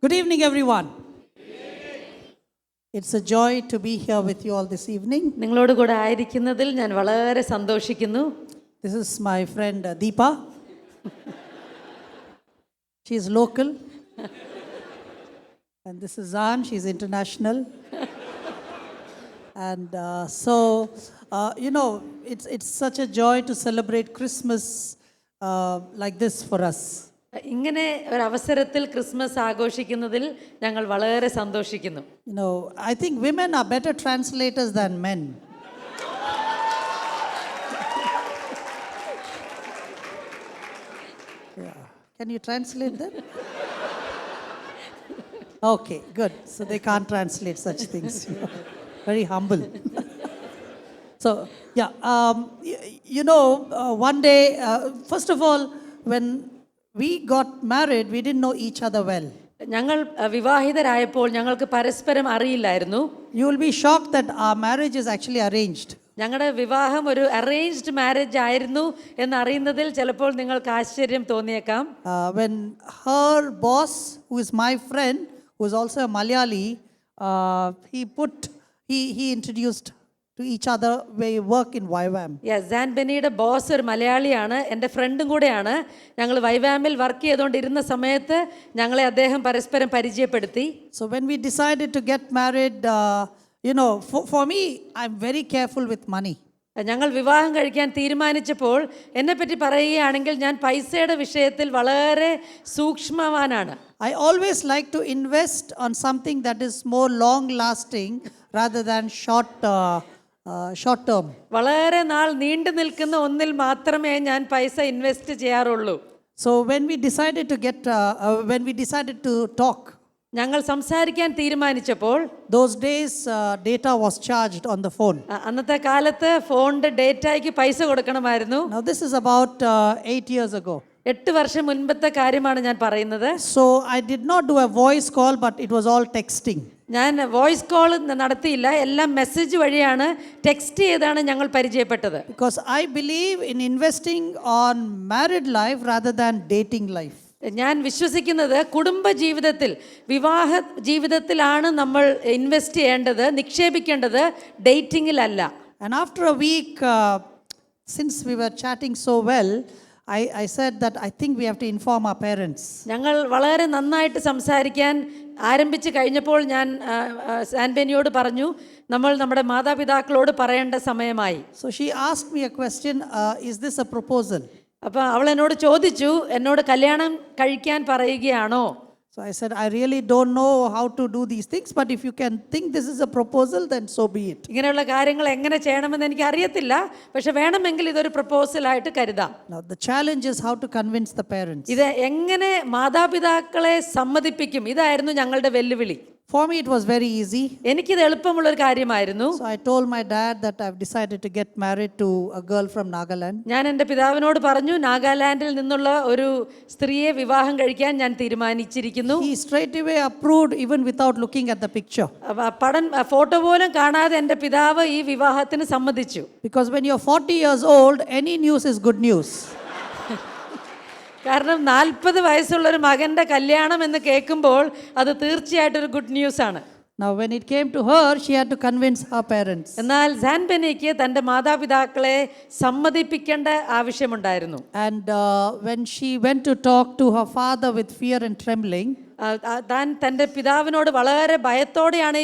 Good evening, everyone. It's a joy to be here with you all this evening. നിങ്ങളോട് കൂടെ ആയിരിക്കുന്നതിൽ ഞാൻ വളരെ സന്തോഷിക്കുന്നു. This is my friend Deepa. She is local. And this is Zan, she's international. And it's such a joy to celebrate Christmas like this for us. ഇങ്ങനെ ഒരു അവസരത്തിൽ Christmas ആഘോഷിക്കുന്നതിൽ ഞങ്ങൾ വളരെ സന്തോഷിക്കുന്നു. I think women are better translators than men. Yeah. Can you translate that? Okay, good. So they can't translate such things. Very humble. So, one day, first of all, when we got married, we didn't know each other well. ഞങ്ങൾ വിവാഹിതരായപ്പോൾ ഞങ്ങൾക്ക് പരസ്പരം അറിയില്ലായിരുന്നു. You will be shocked that our marriage is actually arranged. ഞങ്ങളുടെ വിവാഹം ഒരു arranged marriage ആയിരുന്നു എന്നറിയുന്നതിൽ ചിലപ്പോൾ നിങ്ങൾക്ക് ആശ്ചര്യം തോന്നിയേക്കാം. When her boss, who is my friend, who is also a Malayali, he introduced to each other where we work in YWAM. Yes, Zan Bennyയുടെ boss ഒരു മലയാളിയാണ്, എൻ്റെ ഫ്രണ്ടും കൂടെയാണ്. ഞങ്ങൾ YWAMൽ വർക്ക് ചെയ്തുകൊണ്ടിരുന്ന സമയത്ത് ഞങ്ങളെ അദ്ദേഹം പരസ്പരം പരിചയപ്പെടുത്തി. So when we decided to get married, for me, I'm very careful with money. ഞങ്ങൾ വിവാഹം കഴിക്കാൻ തീരുമാനിച്ചപ്പോൾ എന്നെപ്പറ്റി പറയുകയാണെങ്കിൽ ഞാൻ പൈസയുടെ വിഷയത്തിൽ വളരെ സൂക്ഷ്മവാനാണ്. I always like to invest on something that is more long lasting rather than short term. വളരെ നാൾ നീണ്ടു നിൽക്കുന്ന ഒന്നിൽ മാത്രമേ ഞാൻ പൈസ ഇൻവെസ്റ്റ് ചെയ്യാറുള്ളൂ. So when we decided to talk, ഞങ്ങൾ സംസാരിക്കാൻ തീരുമാനിച്ചപ്പോൾ those days data was charged on the phone. അന്നത്തെ കാലത്ത് ഫോണിന്റെ ഡേറ്റയ്ക്ക് പൈസ കൊടുക്കണമായിരുന്നു. Now this is about 8 years ago. 8 വർഷം മുൻപത്തെ കാര്യമാണ് ഞാൻ പറയുന്നത്. So I did not do a voice call, but it was all texting. ഞാൻ വോയിസ് കോൾ നടത്തിയില്ല, എല്ലാം മെസ്സേജ് വഴിയാണ്, ടെക്സ്റ്റ് ചെയ്താണ് ഞങ്ങൾ പരിചയപ്പെട്ടത്. Because I believe in investing on married life rather than dating life. ഞാൻ വിശ്വസിക്കുന്നത് കുടുംബ ജീവിതത്തിൽ, വിവാഹ ജീവിതത്തിലാണ് നമ്മൾ ഇൻവെസ്റ്റ് ചെയ്യേണ്ടത്, നിക്ഷേപിക്കേണ്ടത്, ഡേറ്റിംഗിലല്ല. And after a week, since we were chatting so well, I said that I think we have to inform our parents. ഞങ്ങൾ വളരെ നന്നായിട്ട് സംസാരിക്കാൻ ആരംഭിച്ച് കഴിഞ്ഞപ്പോൾ ഞാൻ സാൻബെനിയോട് പറഞ്ഞു, നമ്മൾ നമ്മുടെ മാതാപിതാക്കളോട് പറയേണ്ട സമയമായി. So she asked me a question, is this a proposal? അപ്പോൾ അവൾ എന്നോട് ചോദിച്ചു, എന്നോട് കല്യാണം കഴിക്കാൻ പറയുകയാണോ? So I said, I really don't know how to do these things, but if you can think this is a proposal, then so be it. ഇങ്ങനെയുള്ള കാര്യങ്ങൾ എങ്ങനെ ചെയ്യണമെന്ന് എനിക്ക് അറിയത്തില്ല, പക്ഷെ വേണമെങ്കിൽ ഇതൊരു പ്രപ്പോസലായിട്ട് കരുതാം. Now the challenge is how to convince the parents. ഇത് എങ്ങനെ മാതാപിതാക്കളെ സമ്മതിപ്പിക്കും, ഇതായിരുന്നു ഞങ്ങളുടെ വെല്ലുവിളി. For me it was very easy. എനിക്കിത് എളുപ്പമുള്ള ഒരു കാര്യമായിരുന്നു. So I told my dad that I've decided to get married to a girl from Nagaland. ഞാൻ എൻ്റെ പിതാവിനോട് പറഞ്ഞു, നാഗാലാൻഡിൽ നിന്നുള്ള ഒരു സ്ത്രീയെ വിവാഹം കഴിക്കാൻ ഞാൻ തീരുമാനിച്ചിരിക്കുന്നു. He straight away approved even without looking at the picture. Photo പോലും കാണാതെ എൻ്റെ പിതാവ് ഈ വിവാഹത്തിന് സമ്മതിച്ചു. Because when you're 40 years old, any news is good news. കാരണം 40 വയസ്സുള്ള ഒരു മകൻ്റെ കല്യാണം എന്ന് കേൾക്കുമ്പോൾ അത് തീർച്ചയായിട്ടും ഒരു ഗുഡ് ന്യൂസ് ആണ്. Now when it came to her, she had to convince her parents. എന്നാൽ സാൻ ബെന്നിക്ക് തൻ്റെ മാതാപിതാക്കളെ സമ്മതിപ്പിക്കേണ്ട ആവശ്യമുണ്ടായിരുന്നു. And when she went to talk to her father with fear and trembling, താൻ തൻ്റെ പിതാവിനോട് വളരെ ഭയത്തോടെയാണ്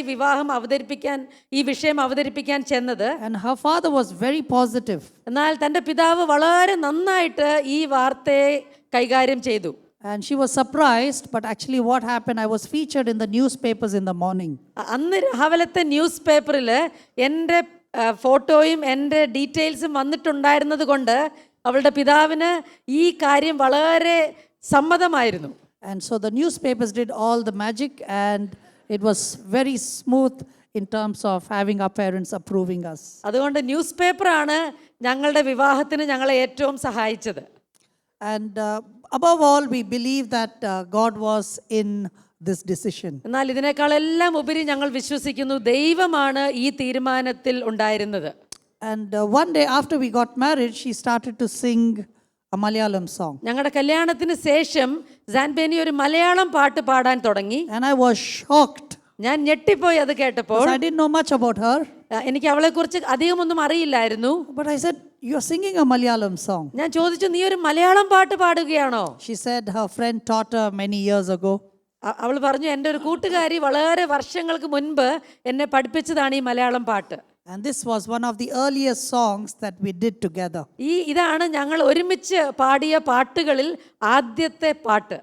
ഈ വിഷയം അവതരിപ്പിക്കാൻ ചെന്നത്. and her father was very positive. എന്നാൽ തൻ്റെ പിതാവ് വളരെ നന്നായിട്ട് ഈ വാർത്തയെ കൈകാര്യം ചെയ്തു. And she was surprised, but actually what happened, I was featured in the newspapers in the morning. അന്ന് രാവിലത്തെ ന്യൂസ് പേപ്പറിൽ എൻ്റെ ഫോട്ടോയും എൻ്റെ ഡീറ്റെയിൽസും വന്നിട്ടുണ്ടായിരുന്നത് കൊണ്ട് അവളുടെ പിതാവിന് ഈ കാര്യം വളരെ സമ്മതമായിരുന്നു. And so the newspapers did all the magic, and it was very smooth in terms of having our parents approving us. അതുകൊണ്ട് ന്യൂസ് പേപ്പറാണ് ഞങ്ങളുടെ വിവാഹത്തിന് ഞങ്ങളെ ഏറ്റവും സഹായിച്ചത്. And above all, we believe that God was in this decision. എന്നാൽ ഇതിനേക്കാളെല്ലാം ഉപരി ഞങ്ങൾ വിശ്വസിക്കുന്നു ദൈവമാണ് ഈ തീരുമാനത്തിൽ ഉണ്ടായിരുന്നത്. And one day after we got married, she started to sing a Malayalam song. ഞങ്ങളുടെ കല്യാണത്തിന് ശേഷം സാൻബേനി ഒരു മലയാളം പാട്ട് പാടാൻ തുടങ്ങി. And I was shocked. ഞാൻ ഞെട്ടിപ്പോയി അത് കേട്ടപ്പോൾ. Because I didn't know much about her. എനിക്ക് അവളെക്കുറിച്ച് അധികമൊന്നും അറിയില്ലായിരുന്നു. But I said, "You are singing a Malayalam song." ഞാൻ ചോദിച്ചു, നീ ഒരു മലയാളം പാട്ട് പാടുകയാണോ? She said her friend taught her many years ago. അവൾ പറഞ്ഞു, എൻ്റെ ഒരു കൂട്ടുകാരി വളരെ വർഷങ്ങൾക്ക് മുൻപ് എന്നെ പഠിപ്പിച്ചതാണ് ഈ മലയാളം പാട്ട്. And this was one of the earliest songs that we did together. ഇതാണ് ഞങ്ങൾ ഒരുമിച്ച് പാടിയ പാട്ടുകളിൽ ആദ്യത്തെ പാട്ട്.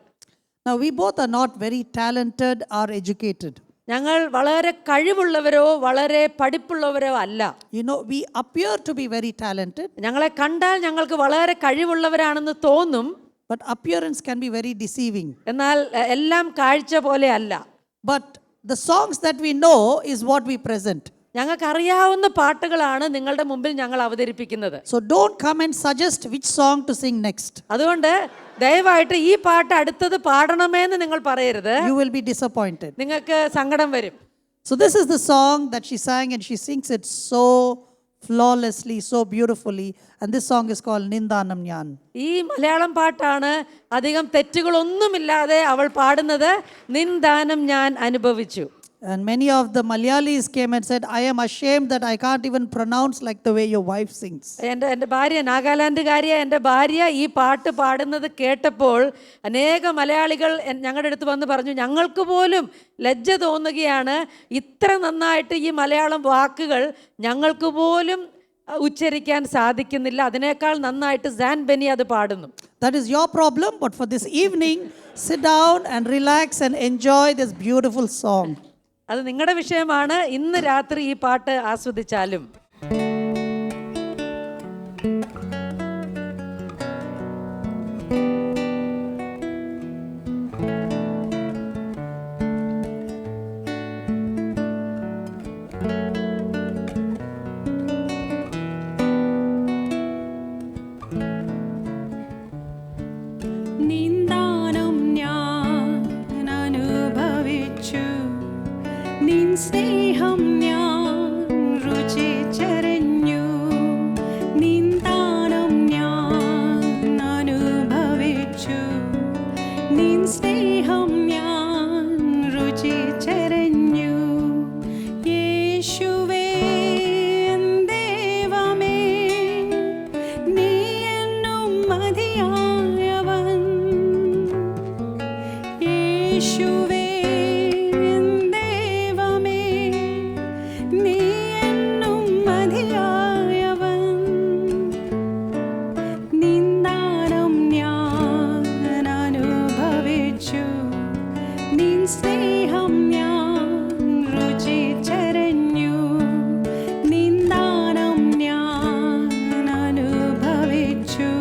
Now we both are not very talented or educated. ഞങ്ങൾ വളരെ കഴിവുള്ളവരോ വളരെ പഠിപ്പുള്ളവരോ അല്ല. You know, we appear to be very talented. ഞങ്ങളെ കണ്ടാൽ ഞങ്ങൾക്ക് വളരെ കഴിവുള്ളവരാണെന്ന് തോന്നും. But appearance can be very deceiving. എന്നാൽ എല്ലാം കാഴ്ച പോലെ അല്ല. But the songs that we know is what we present. ഞങ്ങൾക്ക് അറിയാവുന്ന പാട്ടുകളാണ് നിങ്ങളുടെ മുമ്പിൽ ഞങ്ങൾ അവതരിപ്പിക്കുന്നത്. So don't come and suggest which song to sing next. അതുകൊണ്ട് ദയവായിട്ട് ഈ പാട്ട് അടുത്തത് പാടണമെന്ന് നിങ്ങൾ പറയരുത്. You will be disappointed. നിങ്ങൾക്ക് സങ്കടം വരും. So this is the song that she sang, and she sings it so flawlessly, so beautifully. And this song is called Nindanam Nyan. ഈ മലയാളം പാട്ടാണ് അധികം തെറ്റുകളൊന്നുമില്ലാതെ അവൾ പാടുന്നത്. നിന്ദാനം ഞാൻ അനുഭവിച്ചു. And many of the Malayalis came and said, "I am ashamed that I can't even pronounce like the way your wife sings." എൻ്റെ ഭാര്യ, നാഗാലാൻഡുകാരിയ എൻ്റെ ഭാര്യ ഈ പാട്ട് പാടുന്നത് കേട്ടപ്പോൾ അനേക മലയാളികൾ ഞങ്ങളുടെ അടുത്ത് വന്ന് പറഞ്ഞു, ഞങ്ങൾക്ക് പോലും ലജ്ജ തോന്നുകയാണ്, ഇത്ര നന്നായിട്ട് ഈ മലയാളം വാക്കുകൾ ഞങ്ങൾക്ക് പോലും ഉച്ചരിക്കാൻ സാധിക്കുന്നില്ല, അതിനേക്കാൾ നന്നായിട്ട് സാൻബെനി അത് പാടുന്നു. That is your problem, but for this evening, sit down and relax and enjoy this beautiful song. അത് നിങ്ങളുടെ വിഷയമാണ്. ഇന്ന് രാത്രി ഈ പാട്ട് ആസ്വദിച്ചാലും. നിന്ദാനം ഞാൻ അനുഭവിച്ചു, നിൻ സ്നേഹം ഞാൻ രുചിച്ചറിഞ്ഞു. നിന്ദാനം ഞാൻ അനുഭവിച്ചു, നിൻ സ്നേഹം ഞാൻ രുചിച്ചറിഞ്ഞു. യേശുവേ എൻ ദൈവമേ, നീ എന്നും മതിയായവൻ. യേശുവേ എൻ ദൈവമേ, നീ എന്നും മതിയായവൻ. നിന്ദാനം ഞാൻ അനുഭവിച്ചു, നിൻ സ്നേഹം ഞാൻ രുചിച്ചറിഞ്ഞു. നിന്ദാനം ഞാൻ അനുഭവിച്ചു,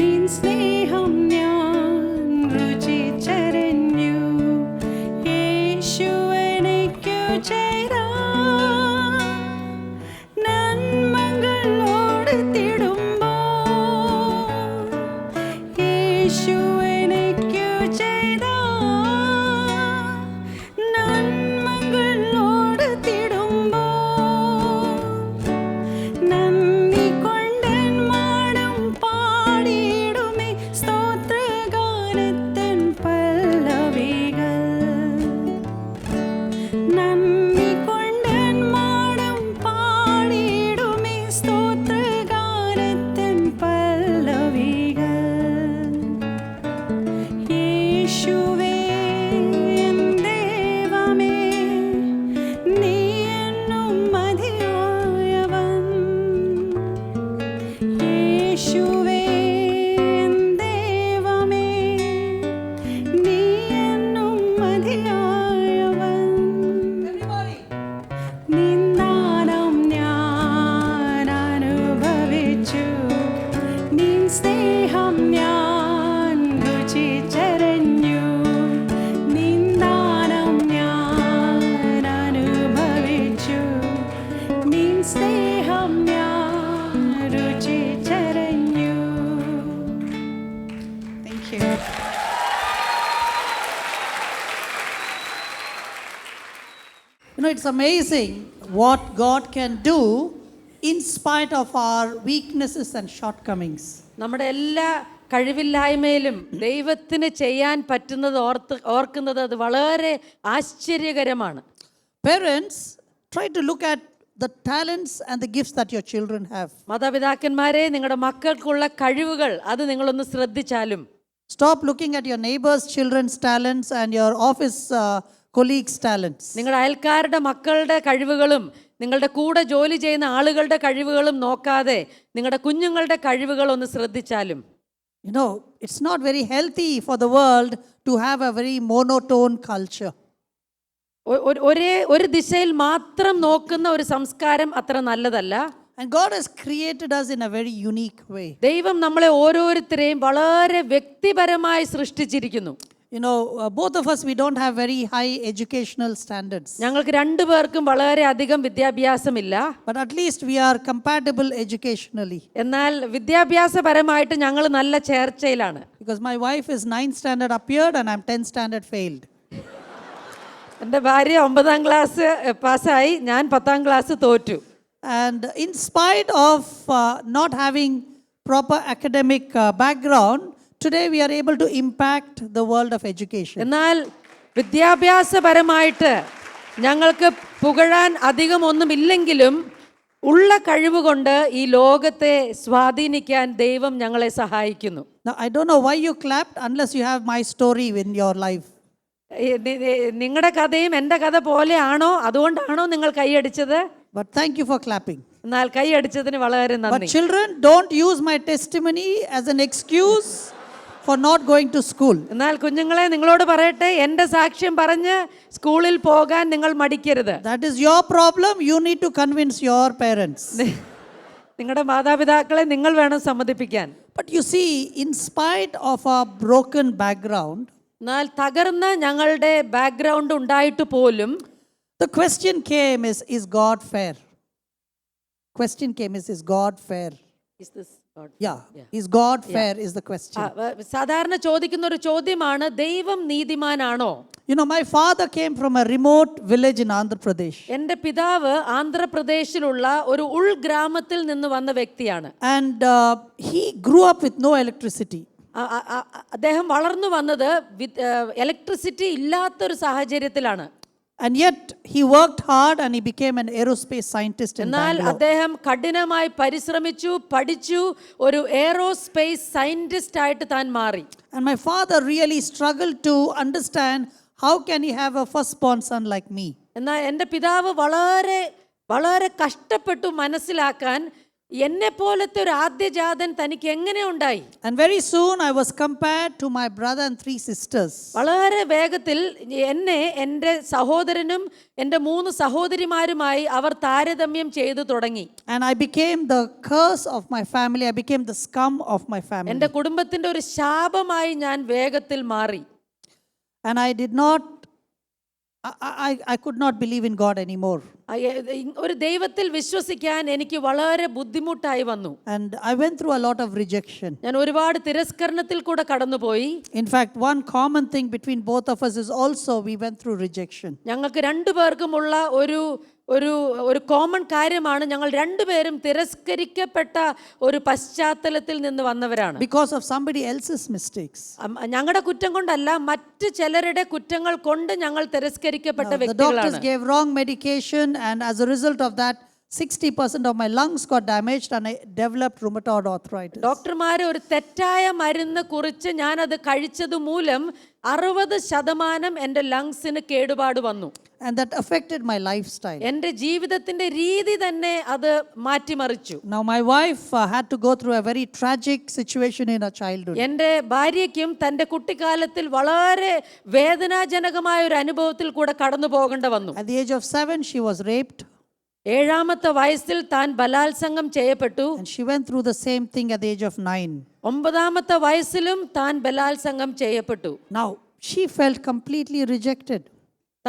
നിൻ സ്നേഹം ഞാൻ രുചിച്ചറിഞ്ഞു. യേശു എനിക്കു ചെയ്ത നന്മകൾ ഓർത്തിടുമ്പോൾ, യേശു എനിക്കു ചെയ്ത നന്മകൾ ഓർത്തിടുമ്പോൾ, നന്ദി കൊണ്ടെൻ മാടം പാടിയിടുമേ സ്തോത്രഗാനത്തിൻ പല്ലവികൾ. നന്ദി കൊണ്ടെൻ മാടം പാടിയിടുമേ സ്തോത്രഗാനത്തിൻ പല്ലവികൾ. യേശുവേ എൻ ദൈവമേ, നീ എന്നും മതിയായവൻ. യേശുവേ എൻ ദൈവമേ, നീ എന്നും മതിയായവൻ. നിന്ദാനം ഞാൻ അനുഭവിച്ചു, നിൻ സ്നേഹം ഞാൻ രുചിച്ചറിഞ്ഞു. നിന്ദാനം ഞാൻ അനുഭവിച്ചു, നിൻ സ്നേഹം ഞാൻ രുചിച്ചറിഞ്ഞു. Thank you. You know, it's amazing what God can do in spite of our weaknesses and shortcomings. നമ്മുടെ എല്ലാ കഴിവില്ലായ്മയിലും ദൈവത്തിന് ചെയ്യാൻ പറ്റുന്നത് ഓർക്കുന്നത് അത് വളരെ ആശ്ചര്യകരമാണ്. Parents, try to look at the talents and the gifts that your children have. മാതാപിതാക്കന്മാരെ, നിങ്ങളുടെ മക്കൾക്കുള്ള കഴിവുകൾ അത് നിങ്ങളൊന്ന് ശ്രദ്ധിച്ചാലും. Stop looking at your neighbors' children's talents and your office colleagues' talents. നിങ്ങളുടെ അയൽക്കാരുടെ മക്കളുടെ കഴിവുകളും നിങ്ങളുടെ കൂടെ ജോലി ചെയ്യുന്ന ആളുകളുടെ കഴിവുകളും നോക്കാതെ നിങ്ങളുടെ കുഞ്ഞുങ്ങളുടെ കഴിവുകൾ ഒന്ന് ശ്രദ്ധിച്ചാലും. You know, it's not very healthy for the world to have a very monotone culture. ഒരു ദിശയിൽ മാത്രം നോക്കുന്ന ഒരു സംസ്കാരം അത്ര നല്ലതല്ല. And God has created us in a very unique way. ദൈവം നമ്മളെ ഓരോരുത്തരെയും വളരെ വ്യക്തിപരമായി സൃഷ്ടിച്ചിരിക്കുന്നു. You know, both of us, we don't have very high educational standards. ഞങ്ങൾക്ക് രണ്ടുപേർക്കും വളരെ അധികം വിദ്യാഭ്യാസമില്ല. But at least we are compatible educationally. എന്നാൽ വിദ്യാഭ്യാസപരമായിട്ട് ഞങ്ങൾ നല്ല ചേർച്ചയിലാണ്. Because my wife is 9th standard appeared and I'm 10th standard failed. എൻ്റെ ഭാര്യ 9ാം ക്ലാസ് പാസ്സായി, ഞാൻ 10ാം ക്ലാസ് തോറ്റു. And in spite of not having proper academic background, today we are able to impact the world of education. എന്നാൽ വിദ്യാഭ്യാസപരമായിട്ട് ഞങ്ങൾക്ക് പുകഴാൻ അധികം ഒന്നുമില്ലെങ്കിലും ഉള്ള കഴിവുകൊണ്ട് ഈ ലോകത്തെ സ്വാധീനിക്കാൻ ദൈവം ഞങ്ങളെ സഹായിക്കുന്നു. Now, I don't know why you clapped unless you have my story in your life. നിങ്ങളുടെ കഥയും എൻ്റെ കഥ പോലെയാണോ, അതുകൊണ്ടാണോ നിങ്ങൾ കൈയടിച്ചത്? But thank you for clapping. എന്നാൽ കൈയടിച്ചതിന് വളരെ But നന്ദി. children, don't use my testimony as an excuse for not going to school. എന്നാൽ കുഞ്ഞുങ്ങളെ, നിങ്ങളോട് പറയട്ടെ, എൻ്റെ സാക്ഷ്യം പറഞ്ഞ് സ്കൂളിൽ പോകാൻ നിങ്ങൾ മടിക്കരുത്. That is your problem. You need to convince your parents. നിങ്ങളുടെ മാതാപിതാക്കളെ നിങ്ങൾ വേണം സമ്മതിപ്പിക്കാൻ. But you see, in spite of our broken background, എന്നാൽ തകർന്ന ഞങ്ങളുടെ ബാക്ക്ഗ്രൗണ്ട് ഉണ്ടായിട്ട് പോലും the question came is God fair? Question came is God fair? Yeah, is God fair is the question. സാധാരണ ചോദിക്കുന്ന ഒരു ചോദ്യമാണ്, ദൈവം നീതിമാനാണോ? You know, my father came from a remote village in Andhra Pradesh. എൻ്റെ പിതാവ് ആന്ധ്രാപ്രദേശിലുള്ള ഒരു ഉൾഗ്രാമത്തിൽ നിന്ന് വന്ന വ്യക്തിയാണ്. And he grew up with no electricity. അദ്ദേഹം വളർന്നു വന്നത് ഇലക്ട്രിസിറ്റി ഇല്ലാത്തൊരു സാഹചര്യത്തിലാണ്. And yet he worked hard and he became an aerospace scientist in എന്നാൽ Bangalore. അദ്ദേഹം കഠിനമായി പരിശ്രമിച്ചു, പഠിച്ചു, ഒരു എയറോസ്പേസ് സയന്റിസ്റ്റ് ആയിട്ട് താൻ മാറി. And my father really struggled to understand how can he have a firstborn son like me. എന്നാൽ എൻ്റെ പിതാവ് വളരെ വളരെ കഷ്ടപ്പെട്ടു മനസ്സിലാക്കാൻ എന്നെ പോലത്തെ ഒരു ആദ്യജാതൻ തനിക്ക് എങ്ങനെ ഉണ്ടായി. And very soon I was compared to my brother and 3 sisters. വളരെ വേഗത്തിൽ എന്നെ എൻ്റെ സഹോദരനും എൻ്റെ 3 സഹോദരിമാരുമായി അവർ താരതമ്യം ചെയ്തു തുടങ്ങി. And I became the curse of my family. I became the scum of my family. എൻ്റെ കുടുംബത്തിൻ്റെ ഒരു ശാപമായി ഞാൻ വേഗത്തിൽ മാറി. And I did not, I could not believe in God anymore. ഒരു ദൈവത്തിൽ വിശ്വസിക്കാൻ എനിക്ക് വളരെ ബുദ്ധിമുട്ടായി വന്നു. And I went through a lot of rejection. ഞാൻ ഒരുപാട് തിരസ്കരണത്തിൽ കൂടെ കടന്നുപോയി. In fact, one common thing between both of us is also we went through rejection. ഞങ്ങൾക്ക് രണ്ടുപേർക്കുമുള്ള ഒരു ഒരു ഒരു കോമൺ കാര്യമാണ്, ഞങ്ങൾ രണ്ടുപേരും തിരസ്കരിക്കപ്പെട്ട ഒരു പശ്ചാത്തലത്തിൽ നിന്ന് വന്നവരാണ്. Because of somebody else's mistakes. ഞങ്ങളുടെ കുറ്റം കൊണ്ടല്ല, മറ്റു ചിലരുടെ കുറ്റങ്ങൾ കൊണ്ട് ഞങ്ങൾ തിരസ്കരിക്കപ്പെട്ട The വ്യക്തികളാണ്. doctors gave wrong medication and as a result of that 60% of my lungs got damaged and I developed rheumatoid arthritis. ഡോക്ടർമാർ ഒരു തെറ്റായ മരുന്ന് കുറിച്ച് ഞാനത് കഴിച്ചത് മൂലം 60% എൻ്റെ ലങ്സിന് കേടുപാട് വന്നു. And that affected my lifestyle. എൻ്റെ ജീവിതത്തിൻ്റെ രീതി തന്നെ അത് മാറ്റിമറിച്ചു. Now my wife had to go through a very tragic situation in her childhood. എൻ്റെ ഭാര്യയ്ക്കും തൻ്റെ കുട്ടിക്കാലത്തിൽ വളരെ വേദനാജനകമായ ഒരു അനുഭവത്തിൽ കൂടെ കടന്നു പോകേണ്ട വന്നു. At the age of 7 she was raped. 7ാമത്തെ വയസ്സിൽ താൻ ബലാത്സംഗം ചെയ്യപ്പെട്ടു. And she went through the same thing at the age of 9. 9ാമത്തെ വയസ്സിലും താൻ ബലാത്സംഗം ചെയ്യപ്പെട്ടു. Now she felt completely rejected.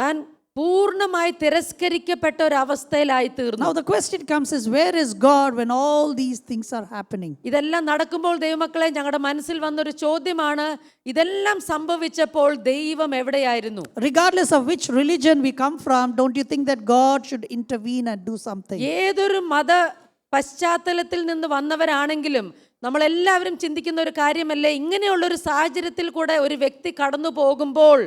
താൻ പൂർണ്ണമായി തിരസ്കരിക്കപ്പെട്ട ഒരു അവസ്ഥയിലായി തീർന്നു. Now the question comes is, where is God when all these things are happening? ഇതെല്ലാം നടക്കുമ്പോൾ ദൈവമക്കളെ, ഞങ്ങളുടെ മനസ്സിൽ വന്നൊരു ചോദ്യമാണ്, ഇതെല്ലാം സംഭവിച്ചപ്പോൾ ദൈവം എവിടെയായിരുന്നു? Regardless of which religion we come from, don't you think that God should intervene and do something? ഏതൊരു മത പശ്ചാത്തലത്തിൽ നിന്ന് വന്നവരാണെങ്കിലും നമ്മളെല്ലാവരും ചിന്തിക്കുന്ന ഒരു കാര്യമല്ലേ, ഇങ്ങനെയുള്ളൊരു സാഹചര്യത്തിൽ കൂടെ ഒരു വ്യക്തി കടന്നു പോകുമ്പോൾ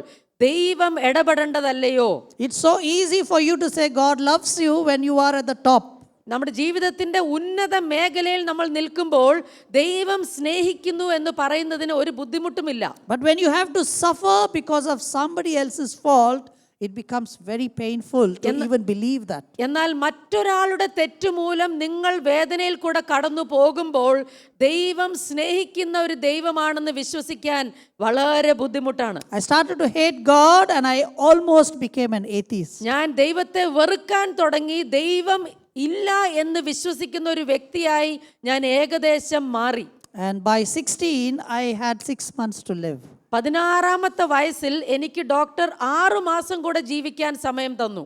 ദൈവം ഇടപെടേണ്ടതല്ലയോ? It's so easy for you to say God loves you when you are at the top. നമ്മുടെ ജീവിതത്തിന്റെ ഉന്നത മേഖലയിൽ നമ്മൾ നിൽക്കുമ്പോൾ ദൈവം സ്നേഹിക്കുന്നു എന്ന് പറയുന്നതിന് ഒരു ബുദ്ധിമുട്ടുമില്ല. But when you have to suffer because of somebody else's fault, it becomes very painful to even believe that. എന്നാൽ മറ്റൊരാളുടെ തെറ്റുമൂലം നിങ്ങൾ വേദനയിൽ കൂടെ കടന്നു പോകുമ്പോൾ ദൈവം സ്നേഹിക്കുന്ന ഒരു ദൈവമാണെന്ന് വിശ്വസിക്കാൻ വളരെ ബുദ്ധിമുട്ടാണ്. I started to hate God and I almost became an atheist. ഞാൻ ദൈവത്തെ വെറുക്കാൻ തുടങ്ങി. ദൈവം ഇല്ല എന്ന് വിശ്വസിക്കുന്ന ഒരു വ്യക്തിയായി ഞാൻ ഏകദേശം മാറി. And by 16, I had 6 months to live. 16-ാമത്തെ വയസ്സിൽ എനിക്ക് ഡോക്ടർ 6 മാസം കൂടെ ജീവിക്കാൻ സമയം തന്നു.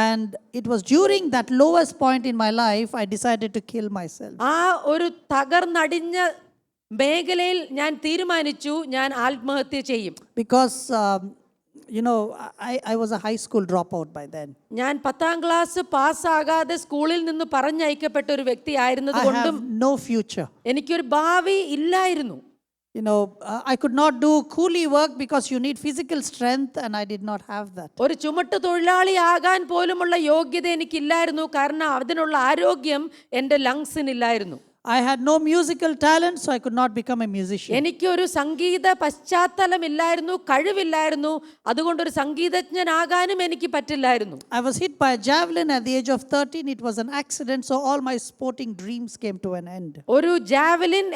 And it was during that lowest point in my life, I decided to kill myself. ആ ഒരു തകർന്നടിഞ്ഞ മേഖലയിൽ ഞാൻ തീരുമാനിച്ചു ഞാൻ ആത്മഹത്യ ചെയ്യും. Because, I was a high school dropout by then. ഞാൻ 10ാം ക്ലാസ് പാസ്സാകാതെ സ്കൂളിൽ നിന്ന് പറഞ്ഞയക്കപ്പെട്ട ഒരു വ്യക്തി ആയിരുന്നത് I കൊണ്ടും have no future. എനിക്കൊരു ഭാവി ഇല്ലായിരുന്നു. I could not do coolie work because you need physical strength and I did not have that. ഒരു ചുമട്ട് തൊഴിലാളി ആകാൻ പോലുമുള്ള യോഗ്യത എനിക്കില്ലായിരുന്നു. കാരണം അതിനുള്ള ആരോഗ്യം എൻ്റെ ലങ്സിനില്ലായിരുന്നു. I had no musical talent, so I could not become a musician. എനിക്കൊരു സംഗീത പശ്ചാത്തലമില്ലായിരുന്നു, കഴിവില്ലായിരുന്നു. അതുകൊണ്ടൊരു സംഗീതജ്ഞനാകാനും എനിക്ക് പറ്റില്ലായിരുന്നു. I was hit by a javelin at the age of 13. It was an accident, so all my sporting dreams came to an end. ഒരു javelin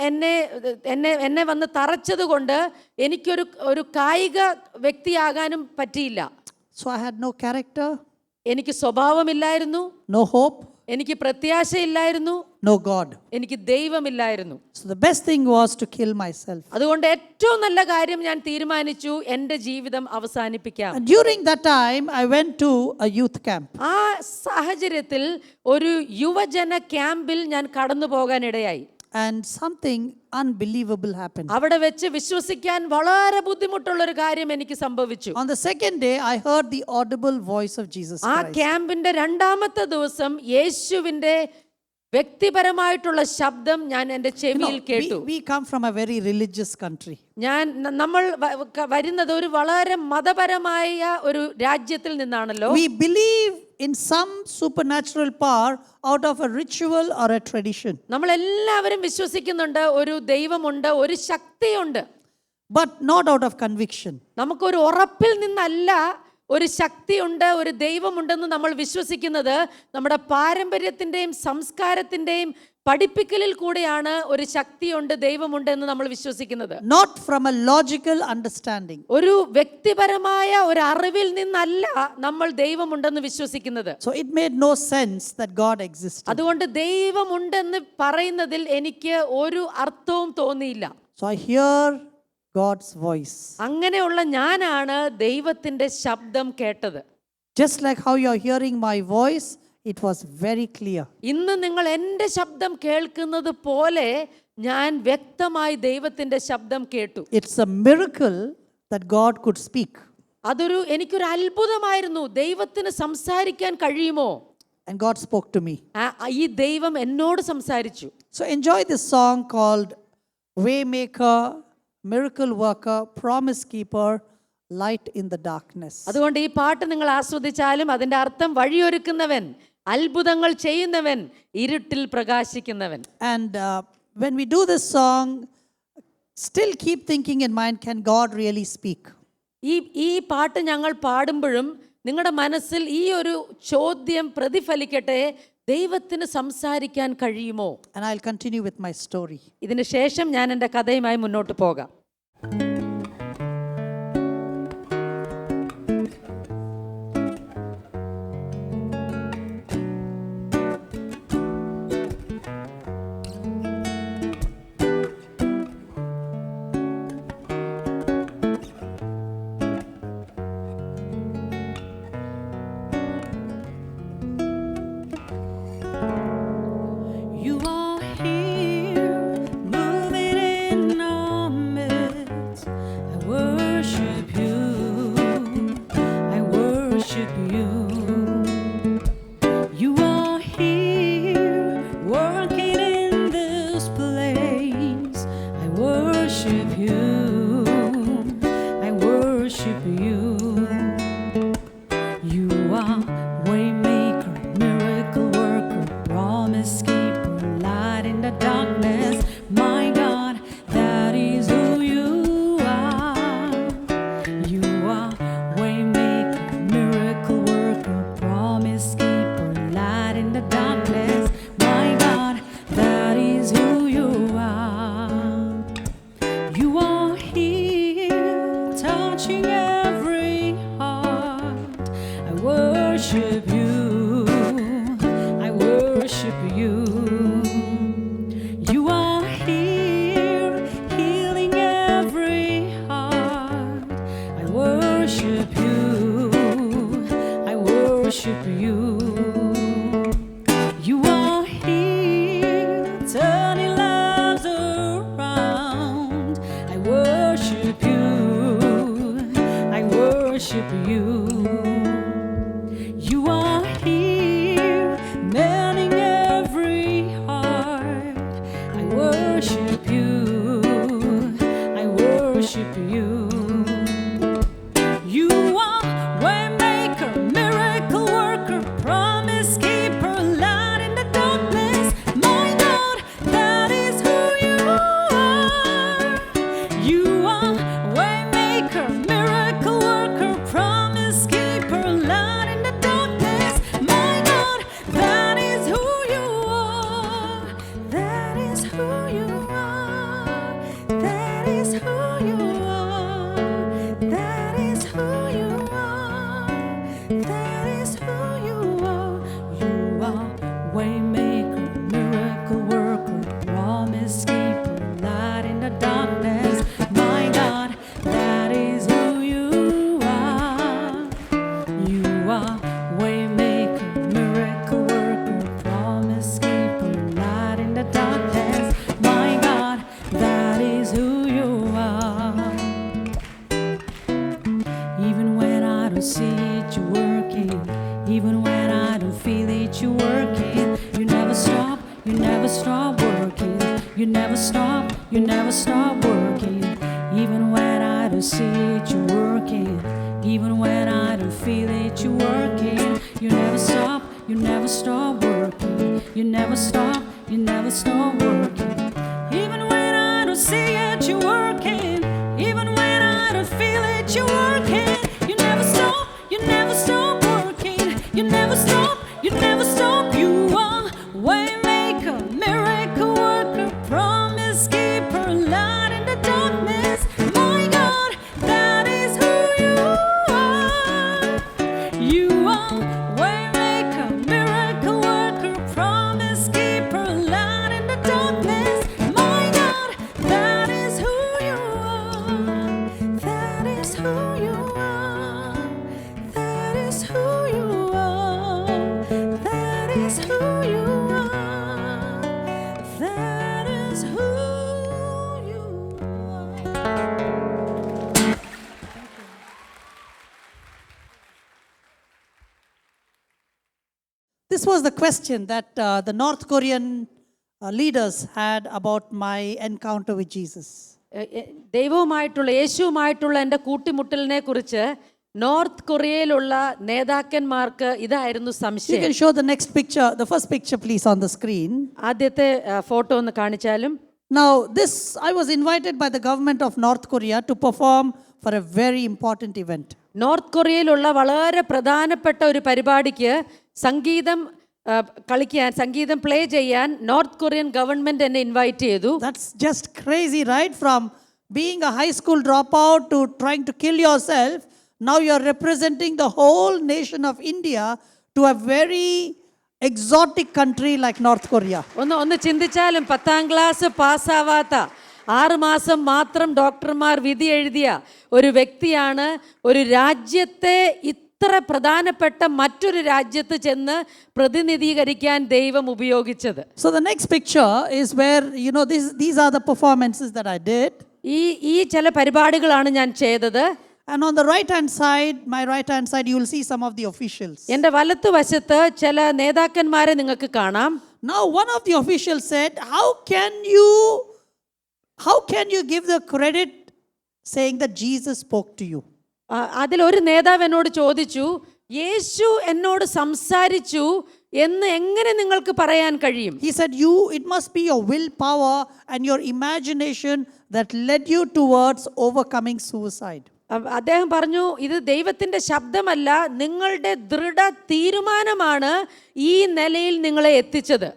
എന്നെ വന്ന് തറച്ചതുകൊണ്ട് എനിക്കൊരു കായിക വ്യക്തിയാകാനും പറ്റിയില്ല. So I had no character, എനിക്ക് സ്വഭാവമില്ലായിരുന്നു, no hope, എനിക്ക് പ്രത്യാശയില്ലായിരുന്നു, no God. എനിക്ക് ദൈവമില്ലായിരുന്നു. So the best thing was to kill myself. അതുകൊണ്ട് ഏറ്റവും നല്ല കാര്യം ഞാൻ തീരുമാനിച്ചു എൻ്റെ ജീവിതം അവസാനിപ്പിക്കാം. And during that time, I went to a youth camp. ആ സാഹചര്യത്തിൽ ഒരു യുവജന ക്യാമ്പിൽ ഞാൻ കടന്നു പോകാനിടയായി. And something unbelievable happened. അവിടെ വെച്ച് വിശ്വസിക്കാൻ വളരെ ബുദ്ധിമുട്ടുള്ളൊരു കാര്യം എനിക്ക് സംഭവിച്ചു. On the second day, I heard the audible voice of Jesus ആ Christ. ക്യാമ്പിന്റെ 2ാമത്തെ ദിവസം യേശുവിന്റെ വ്യക്തിപരമായിട്ടുള്ള ശബ്ദം ഞാൻ എൻ്റെ ചെവിയിൽ കേട്ടു. We come from a very religious country. നമ്മൾ വരുന്നത് ഒരു വളരെ മതപരമായ ഒരു രാജ്യത്തിൽ നിന്നാണല്ലോ. We believe in some supernatural power out of a ritual or a tradition. നമ്മൾ എല്ലാവരും വിശ്വസിക്കുന്നുണ്ട് ഒരു ദൈവമുണ്ട്, ഒരു ശക്തിയുണ്ട്. But not out of conviction. നമുക്കൊരു ഉറപ്പിൽ നിന്നല്ല ഒരു ശക്തിയുണ്ട്, ഒരു ദൈവമുണ്ടെന്ന് നമ്മൾ വിശ്വസിക്കുന്നത് നമ്മുടെ പാരമ്പര്യത്തിൻ്റെയും സംസ്കാരത്തിൻ്റെയും പഠിപ്പിക്കലിൽ കൂടെയാണ് ഒരു ശക്തിയുണ്ട്, ദൈവമുണ്ട് എന്ന് നമ്മൾ വിശ്വസിക്കുന്നത്. Not from a logical understanding. ഒരു വ്യക്തിപരമായ ഒരു അറിവിൽ നിന്നല്ല നമ്മൾ ദൈവമുണ്ടെന്ന് വിശ്വസിക്കുന്നത്. So it made no sense that God existed. അതുകൊണ്ട് ദൈവമുണ്ടെന്ന് പറയുന്നതിൽ എനിക്ക് ഒരു അർത്ഥവും തോന്നിയില്ല. So I hear God's voice. അങ്ങനെയുള്ള ഞാനാണ് ദൈവത്തിന്റെ ശബ്ദം കേട്ടത്. Just like how you are hearing my voice, it was very clear. ഇന്ന് നിങ്ങൾ എൻ്റെ ശബ്ദം കേൾക്കുന്നത് പോലെ ഞാൻ വ്യക്തമായി ദൈവത്തിന്റെ ശബ്ദം കേട്ടു. It's a miracle that God could speak. എനിക്കൊരു അത്ഭുതമായിരുന്നു. ദൈവത്തിന് സംസാരിക്കാൻ കഴിയുമോ? And God spoke to me. ഈ ദൈവം എന്നോട് സംസാരിച്ചു. So enjoy this song called Waymaker, Miracle Worker, Promise Keeper, Light in the Darkness. അതുകൊണ്ട് ഈ പാട്ട് നിങ്ങൾ ആസ്വദിച്ചാലും അതിന്റെ അർത്ഥം വഴിയൊരുക്കുന്നവൻ, അത്ഭുതങ്ങൾ ചെയ്യുന്നവൻ, ഇരുട്ടിൽ പ്രകാശിക്കുന്നവൻ. And when we do this song, still keep thinking in mind, can God really speak? ഈ പാട്ട് ഞങ്ങൾ പാടുമ്പോഴും നിങ്ങളുടെ മനസ്സിൽ ഈ ഒരു ചോദ്യം പ്രതിഫലിക്കട്ടെ, ദൈവത്തിന് സംസാരിക്കാൻ കഴിയുമോ? And I'll continue with my story. ഇതിന് ശേഷം ഞാൻ എൻ്റെ കഥയുമായി മുന്നോട്ട് പോകാം. You are here, moving in our midst. You are waymaker, miracle worker, promise keeper, light in the darkness. My God, that is who you are. You are waymaker, miracle worker, promise keeper, light in the darkness. My God, that is who you are. You are here, touching every heart. I worship you. I worship you. You are here, healing every heart. I worship you. I worship you. You are here, turning lives around. I worship you. I worship you. You are here, mending every heart. I worship you. I worship you. You are waymaker, miracle worker, promise keeper, light in the darkness. My God, that is who you are. You are waymaker, miracle worker, promise keeper, light in the darkness. My God, that is who you are. That is who you are. That is who you are. That is who you are. That is who you are. You are waymaker, miracle worker, promise keeper, light in the darkness. My God, that is who you are. You are waymaker, miracle worker, promise keeper, light in the darkness. My God, that is who you are. Even when I don't see it, you're working. Even when I don't feel it, you're working. You never stop, you never stop working. You never stop, you never stop working. Even when I don't see it, you're working. Even when I don't feel it, you're working. You never stop, you never stop working. You never stop, you never stop working. Even when I don't see it, you're working. Even when I don't feel it, you're working. You never stop, you never stop working. You never stop, you never stop. You are waymaker, miracle worker, promise keeper, light in the darkness. My God, that is who you are. You are waymaker, miracle worker, promise keeper, light in the darkness. My God, that is who you are. That is who you are. That is who you are. That is who you are. That is who you are. This was the question that the North Korean leaders had about my encounter with Jesus. ദൈവവുമായിട്ടുള്ള യേശുവുമായിട്ടുള്ള എൻ്റെ കൂട്ടിമുട്ടലിനെ കുറിച്ച് north കൊറിയയിലുള്ള നേതാക്കന്മാർക്ക് ഇതായിരുന്നു You സംശയം. can show the next picture, the first picture, please, on the screen. ആദ്യത്തെ photo ഒന്ന് കാണിച്ചാലും. Now, I was invited by the government of North Korea to perform for a very important event. North കൊറിയയിലുള്ള വളരെ പ്രധാനപ്പെട്ട ഒരു പരിപാടിക്ക് സംഗീതം കളിക്കാൻ, സംഗീതം പ്ലേ ചെയ്യാൻ നോർത്ത് കൊറിയൻ ഗവൺമെന്റ് എന്നെ ഇൻവൈറ്റ് ചെയ്തു. That's just crazy, right? From being a high school dropout to trying to kill yourself, now you're representing the whole nation of India to a very exotic country like North Korea. ഒന്ന് ചിന്തിച്ചാലും 10ാം class പാസ്സാവാത്ത 6 മാസം മാത്രം ഡോക്ടർമാർ വിധി എഴുതിയ ഒരു വ്യക്തിയാണ് ഒരു രാജ്യത്തെ ഇത്ര പ്രധാനപ്പെട്ട മറ്റൊരു രാജ്യത്ത് ചെന്ന് പ്രതിനിധീകരിക്കാൻ ദൈവം ഉപയോഗിച്ചത്. So the next picture is where, these are the performances that I did. ഈ ചില പരിപാടികളാണ് ഞാൻ ചെയ്തത്. And on the right-hand side, my right-hand side, you will see some of the officials. എൻ്റെ വലത്തുവശത്ത് ചില നേതാക്കന്മാരെ നിങ്ങൾക്ക് കാണാം. Now, one of the officials said, how can you give the credit saying that Jesus spoke to you? അതിലൊരു നേതാവ് എന്നോട് ചോദിച്ചു, യേശു എന്നോട് സംസാരിച്ചു എന്ന് എങ്ങനെ നിങ്ങൾക്ക് പറയാൻ കഴിയും? He said, it must be your willpower and your imagination that led you towards overcoming suicide. അദ്ദേഹം പറഞ്ഞു, ഇത് ദൈവത്തിന്റെ ശബ്ദമല്ല, നിങ്ങളുടെ ദൃഢ തീരുമാനമാണ് ഈ നിലയിൽ നിങ്ങളെ എത്തിച്ചത്.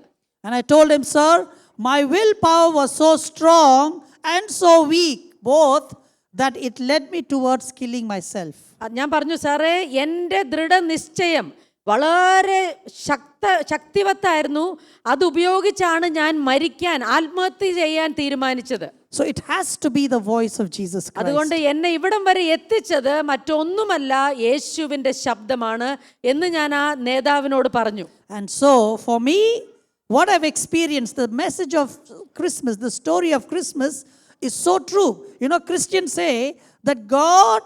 And I told him, sir, my willpower was so strong and so weak, both, that it led me towards killing myself. ഞാൻ പറഞ്ഞു, സാറേ, എൻ്റെ ദൃഢനിശ്ചയം വളരെ ശക്തിവത്തായിരുന്നു. അതുപയോഗിച്ചാണ് ഞാൻ മരിക്കാൻ, ആത്മഹത്യ ചെയ്യാൻ തീരുമാനിച്ചത്. So it has to be the voice of Jesus Christ. അതുകൊണ്ട് എന്നെ ഇവിടം വരെ എത്തിച്ചത് മറ്റൊന്നുമല്ല, യേശുവിൻ്റെ ശബ്ദമാണ് എന്ന് ഞാൻ ആ നേതാവിനോട് പറഞ്ഞു. And so for me, what I've experienced, the message of Christmas, the story of Christmas is so true. You know, Christians say that God,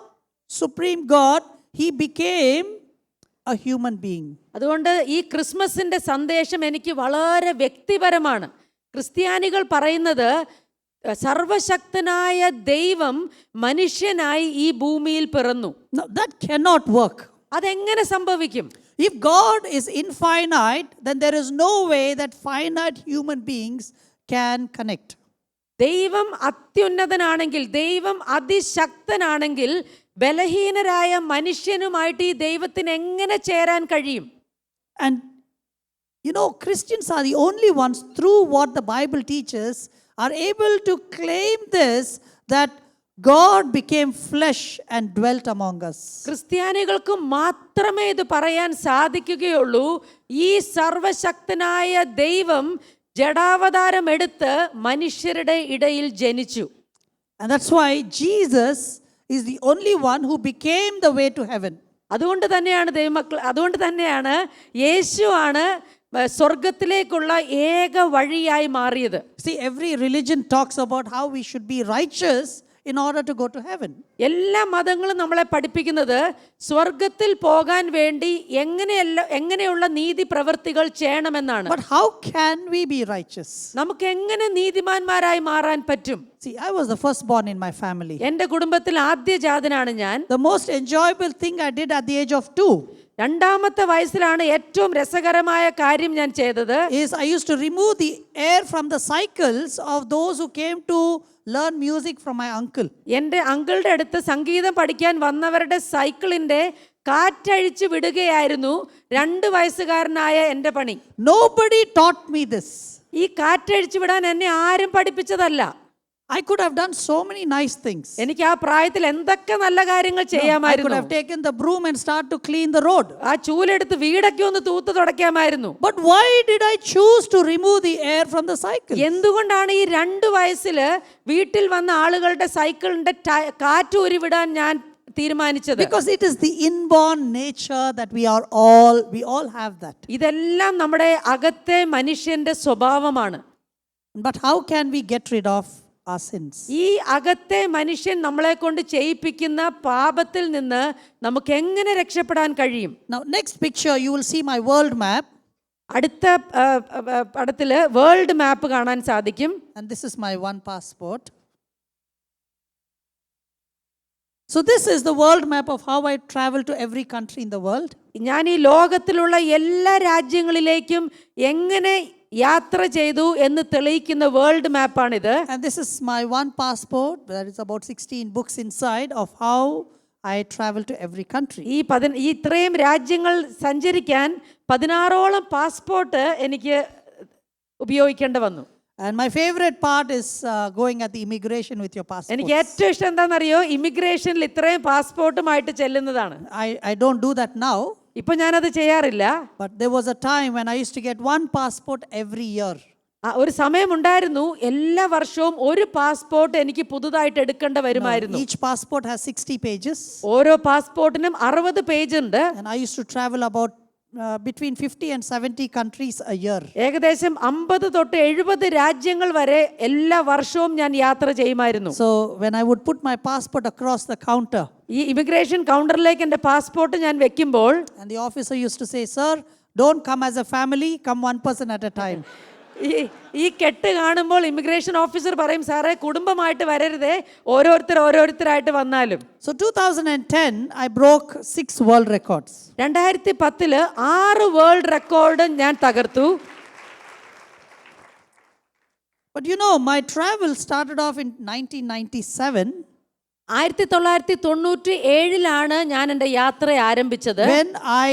Supreme God, He became a human being. അതുകൊണ്ട് ഈ ക്രിസ്മസിൻ്റെ സന്ദേശം എനിക്ക് വളരെ വ്യക്തിപരമാണ്. ക്രിസ്ത്യാനികൾ പറയുന്നത് സർവശക്തനായ ദൈവം മനുഷ്യനായി ഈ ഭൂമിയിൽ പിറന്നു. Now that cannot work. അതെങ്ങനെ സംഭവിക്കും? If God is infinite, then there is no way that finite human beings can connect. ദൈവം അത്യുന്നതനാണെങ്കിൽ, ദൈവം അതിശക്തനാണെങ്കിൽ, ബലഹീനരായ മനുഷ്യനുമായിട്ട് ഈ ദൈവത്തിന് എങ്ങനെ ചേരാൻ കഴിയും? And you know, Christians are the only ones, through what the Bible teaches, are able to claim this, that God became flesh and dwelt among us. ക്രിസ്ത്യാനികൾക്ക് മാത്രമേ ഇത് പറയാൻ സാധിക്കുകയുള്ളൂ. ഈ സർവശക്തനായ ദൈവം ജഡാവതാരം എടുത്ത് മനുഷ്യരുടെ ഇടയിൽ ജനിച്ചു. And that's why Jesus is the only one who became the way to heaven. അതുകൊണ്ട് തന്നെയാണ് യേശു ആണ് സ്വർഗത്തിലേക്കുള്ള ഏക വഴിയായി മാറിയത്. See, every religion talks about how we should be righteous in order to go to heaven. എല്ലാ മതങ്ങളും നമ്മളെ പഠിപ്പിക്കുന്നത് സ്വർഗത്തിൽ പോകാൻ വേണ്ടി എങ്ങനെയുള്ള നീതി പ്രവൃത്തികൾ ചെയ്യണമെന്നാണ്. But how can we be righteous? നമുക്ക് എങ്ങനെ നീതിമാന്മാരായി മാറാൻ പറ്റും? See, I was the firstborn in my family. എൻ്റെ കുടുംബത്തിൽ ആദ്യജാതനാണ് ഞാൻ. The most enjoyable thing I did at the age of 2 രണ്ടാമത്തെ വയസ്സിലാണ് ഏറ്റവും രസകരമായ കാര്യം ഞാൻ ചെയ്തത്. is I used to remove the air from the cycles of those who came to learn music from my uncle. എൻ്റെ അങ്കിളുടെ അടുത്ത് സംഗീതം പഠിക്കാൻ വന്നവരുടെ സൈക്കിളിന്റെ കാറ്റഴിച്ചു വിടുകയായിരുന്നു 2 വയസ്സുകാരനായ എൻ്റെ പണി. Nobody taught me this. ഈ കാറ്റഴിച്ചു വിടാൻ എന്നെ ആരും പഠിപ്പിച്ചതല്ല. I could have done so many nice things. എനിക്ക് ആ പ്രായത്തിൽ എന്തൊക്കെ നല്ല കാര്യങ്ങൾ I could ചെയ്യാമായിരുന്നു. have taken the broom and start to clean the road. ആ ചൂലെടുത്ത് വീടൊക്കെ ഒന്ന് തൂത്ത് തുടയ്ക്കാമായിരുന്നു. But why did I choose to remove the air from the cycle? എന്തുകൊണ്ടാണ് ഈ 2 വയസ്സിൽ വീട്ടിൽ വന്ന ആളുകളുടെ സൈക്കിളിന്റെ കാറ്റ് ഉരുവിടാൻ ഞാൻ തീരുമാനിച്ചത്? Because it is the inborn nature that we all have that. ഇതെല്ലാം നമ്മുടെ അകത്തെ മനുഷ്യന്റെ സ്വഭാവമാണ്. But how can we get rid of our sins? ഈ അകത്തെ മനുഷ്യൻ നമ്മളെ കൊണ്ട് ചെയ്യിപ്പിക്കുന്ന പാപത്തിൽ നിന്ന് നമുക്ക് എങ്ങനെ രക്ഷപ്പെടാൻ കഴിയും? Now, next picture, you will see my world map. അടുത്ത പടത്തില് വേൾഡ് മാപ്പ് കാണാൻ സാധിക്കും. And this is my one passport. So this is the world map of how I travel to every country in the world. ഞാൻ ഈ ലോകത്തിലുള്ള എല്ലാ രാജ്യങ്ങളിലേക്കും എങ്ങനെ യാത്ര ചെയ്തു എന്ന് തെളിയിക്കുന്ന world മാപ്പാണിത്. And this is my one passport. There is about 16 books inside of how I travel to every country. ഈ ഇത്രയും രാജ്യങ്ങൾ സഞ്ചരിക്കാൻ 16ഓളം പാസ്പോർട്ട് എനിക്ക് ഉപയോഗിക്കേണ്ടി വന്നു. And my favorite part is going at the immigration with your passport. എനിക്ക് ഏറ്റവും ഇഷ്ടം എന്താണെന്നറിയോ? ഇമിഗ്രേഷനിൽ ഇത്രയും പാസ്പോർട്ടുമായിട്ട് ചെല്ലുന്നതാണ്. I don't do that now. ഇപ്പൊ ഞാനത് ചെയ്യാറില്ല. But there was a time when I used to get one passport every year. ഒരു സമയമുണ്ടായിരുന്നു, എല്ലാ വർഷവും ഒരു പാസ്പോർട്ട് എനിക്ക് പുതുതായിട്ട് എടുക്കേണ്ട വരുമായിരുന്നു. Each passport has 60 pages. ഓരോ പാസ്പോർട്ടിനും 60 പേജ് ഉണ്ട്. And I used to travel about between 50 and 70 countries a year. ഏകദേശം 50 തൊട്ട് 70 രാജ്യങ്ങൾ വരെ എല്ലാ വർഷവും ഞാൻ യാത്ര ചെയ്യുമായിരുന്നു. So when I would put my passport across the counter, ഈ ഇമിഗ്രേഷൻ കൗണ്ടറിലേക്ക് എൻ്റെ പാസ്പോർട്ട് ഞാൻ വെക്കുമ്പോൾ and the officer used to say, "Sir, don't come as a family, come one person at a time." ഈ കെട്ട് കാണുമ്പോൾ ഇമിഗ്രേഷൻ ഓഫീസർ പറയും, സാറേ കുടുംബമായിട്ട് വരരുതേ, ഓരോരുത്തരായിട്ട് വന്നാലും. So 2010, I broke 6 world records. 2010 6 world record ഞാൻ തകർത്തു. But you know, my travel started off in 1997. 1997 ഞാൻ എൻ്റെ യാത്ര ആരംഭിച്ചത്. When I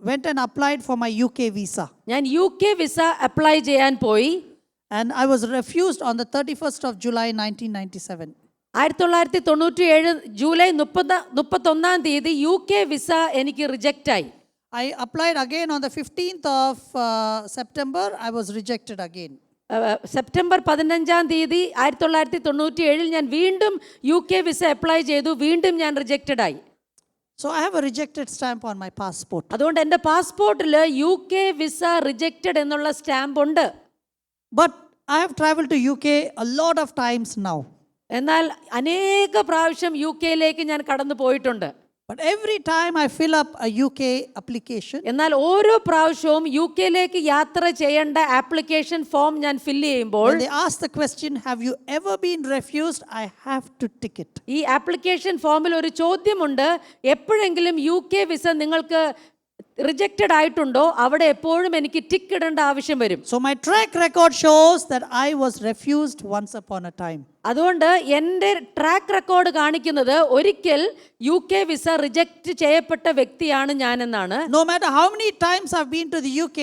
went and applied for my UK visa. ഞാൻ UK വിസ അപ്ലൈ ചെയ്യാൻ പോയി. And I was refused on the 31st of July 1997. 1997 July 31 UK visa എനിക്ക് reject ആയി. I applied again on the 15th of September. I was rejected again. September 15 1997 ഞാൻ വീണ്ടും UK visa apply ചെയ്തു. വീണ്ടും ഞാൻ rejected ആയി. So I have a rejected stamp on my passport. അതുകൊണ്ട് എൻ്റെ പാസ്പോർട്ടിൽ UK വിസ റിജക്റ്റഡ് എന്നുള്ള സ്റ്റാമ്പ് ഉണ്ട്. But I have traveled to UK a lot of times now. എന്നാൽ അനേക പ്രാവശ്യം UK ഞാൻ കടന്നു പോയിട്ടുണ്ട്. But every time I fill up a UK application, എന്നാൽ ഓരോ പ്രാവശ്യവും UK യാത്ര ചെയ്യേണ്ട ആപ്ലിക്കേഷൻ ഫോം ഞാൻ ഫില്ല് ചെയ്യുമ്പോൾ when they ask the question, have you ever been refused? I have to tick it. ഈ ആപ്ലിക്കേഷൻ ഫോമിൽ ഒരു ചോദ്യമുണ്ട്, എപ്പോഴെങ്കിലും UK വിസ നിങ്ങൾക്ക് റിജക്റ്റഡ് ആയിട്ടുണ്ടോ, അവിടെ എപ്പോഴും എനിക്ക് ടിക്ക് ഇടേണ്ട ആവശ്യം വരും. So my track record shows that I was refused once upon a time. അതുകൊണ്ട് എൻ്റെ ട്രാക്ക് റെക്കോർഡ് കാണിക്കുന്നത് ഒരിക്കൽ UK വിസ റിജക്റ്റ് ചെയ്യപ്പെട്ട വ്യക്തിയാണ് ഞാനെന്നാണ്. No matter how many times I've been to the UK,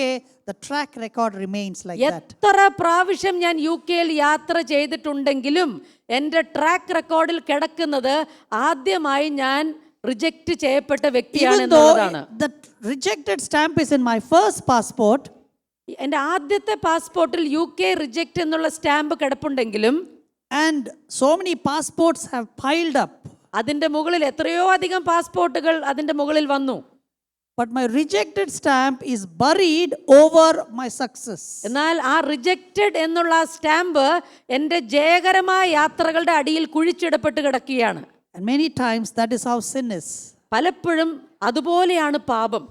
the track record remains like that. എത്ര പ്രാവശ്യം ഞാൻ UK യാത്ര ചെയ്തിട്ടുണ്ടെങ്കിലും എൻ്റെ ട്രാക്ക് റെക്കോർഡിൽ കിടക്കുന്നത് ആദ്യമായി ഞാൻ റിജക്റ്റ് ചെയ്യപ്പെട്ട വ്യക്തിയാണ് Even though എന്നുള്ളതാണ്. the rejected stamp is in my first passport, എൻ്റെ ആദ്യത്തെ പാസ്പോർട്ടിൽ UK റിജക്റ്റ് എന്നുള്ള stamp കിടപ്പുണ്ടെങ്കിലും and so many passports have piled up, അതിൻ്റെ മുകളിൽ എത്രയോ അധികം പാസ്പോർട്ടുകൾ അതിൻ്റെ മുകളിൽ വന്നു. but my rejected stamp is buried over my success. എന്നാൽ ആ റിജക്റ്റഡ് എന്നുള്ള സ്റ്റാമ്പ് എൻ്റെ ജയകരമായ യാത്രകളുടെ അടിയിൽ കുഴിച്ചിടപ്പെട്ട് കിടക്കുകയാണ്. And many times that is how sin is. പലപ്പോഴും അതുപോലെയാണ് പാപം.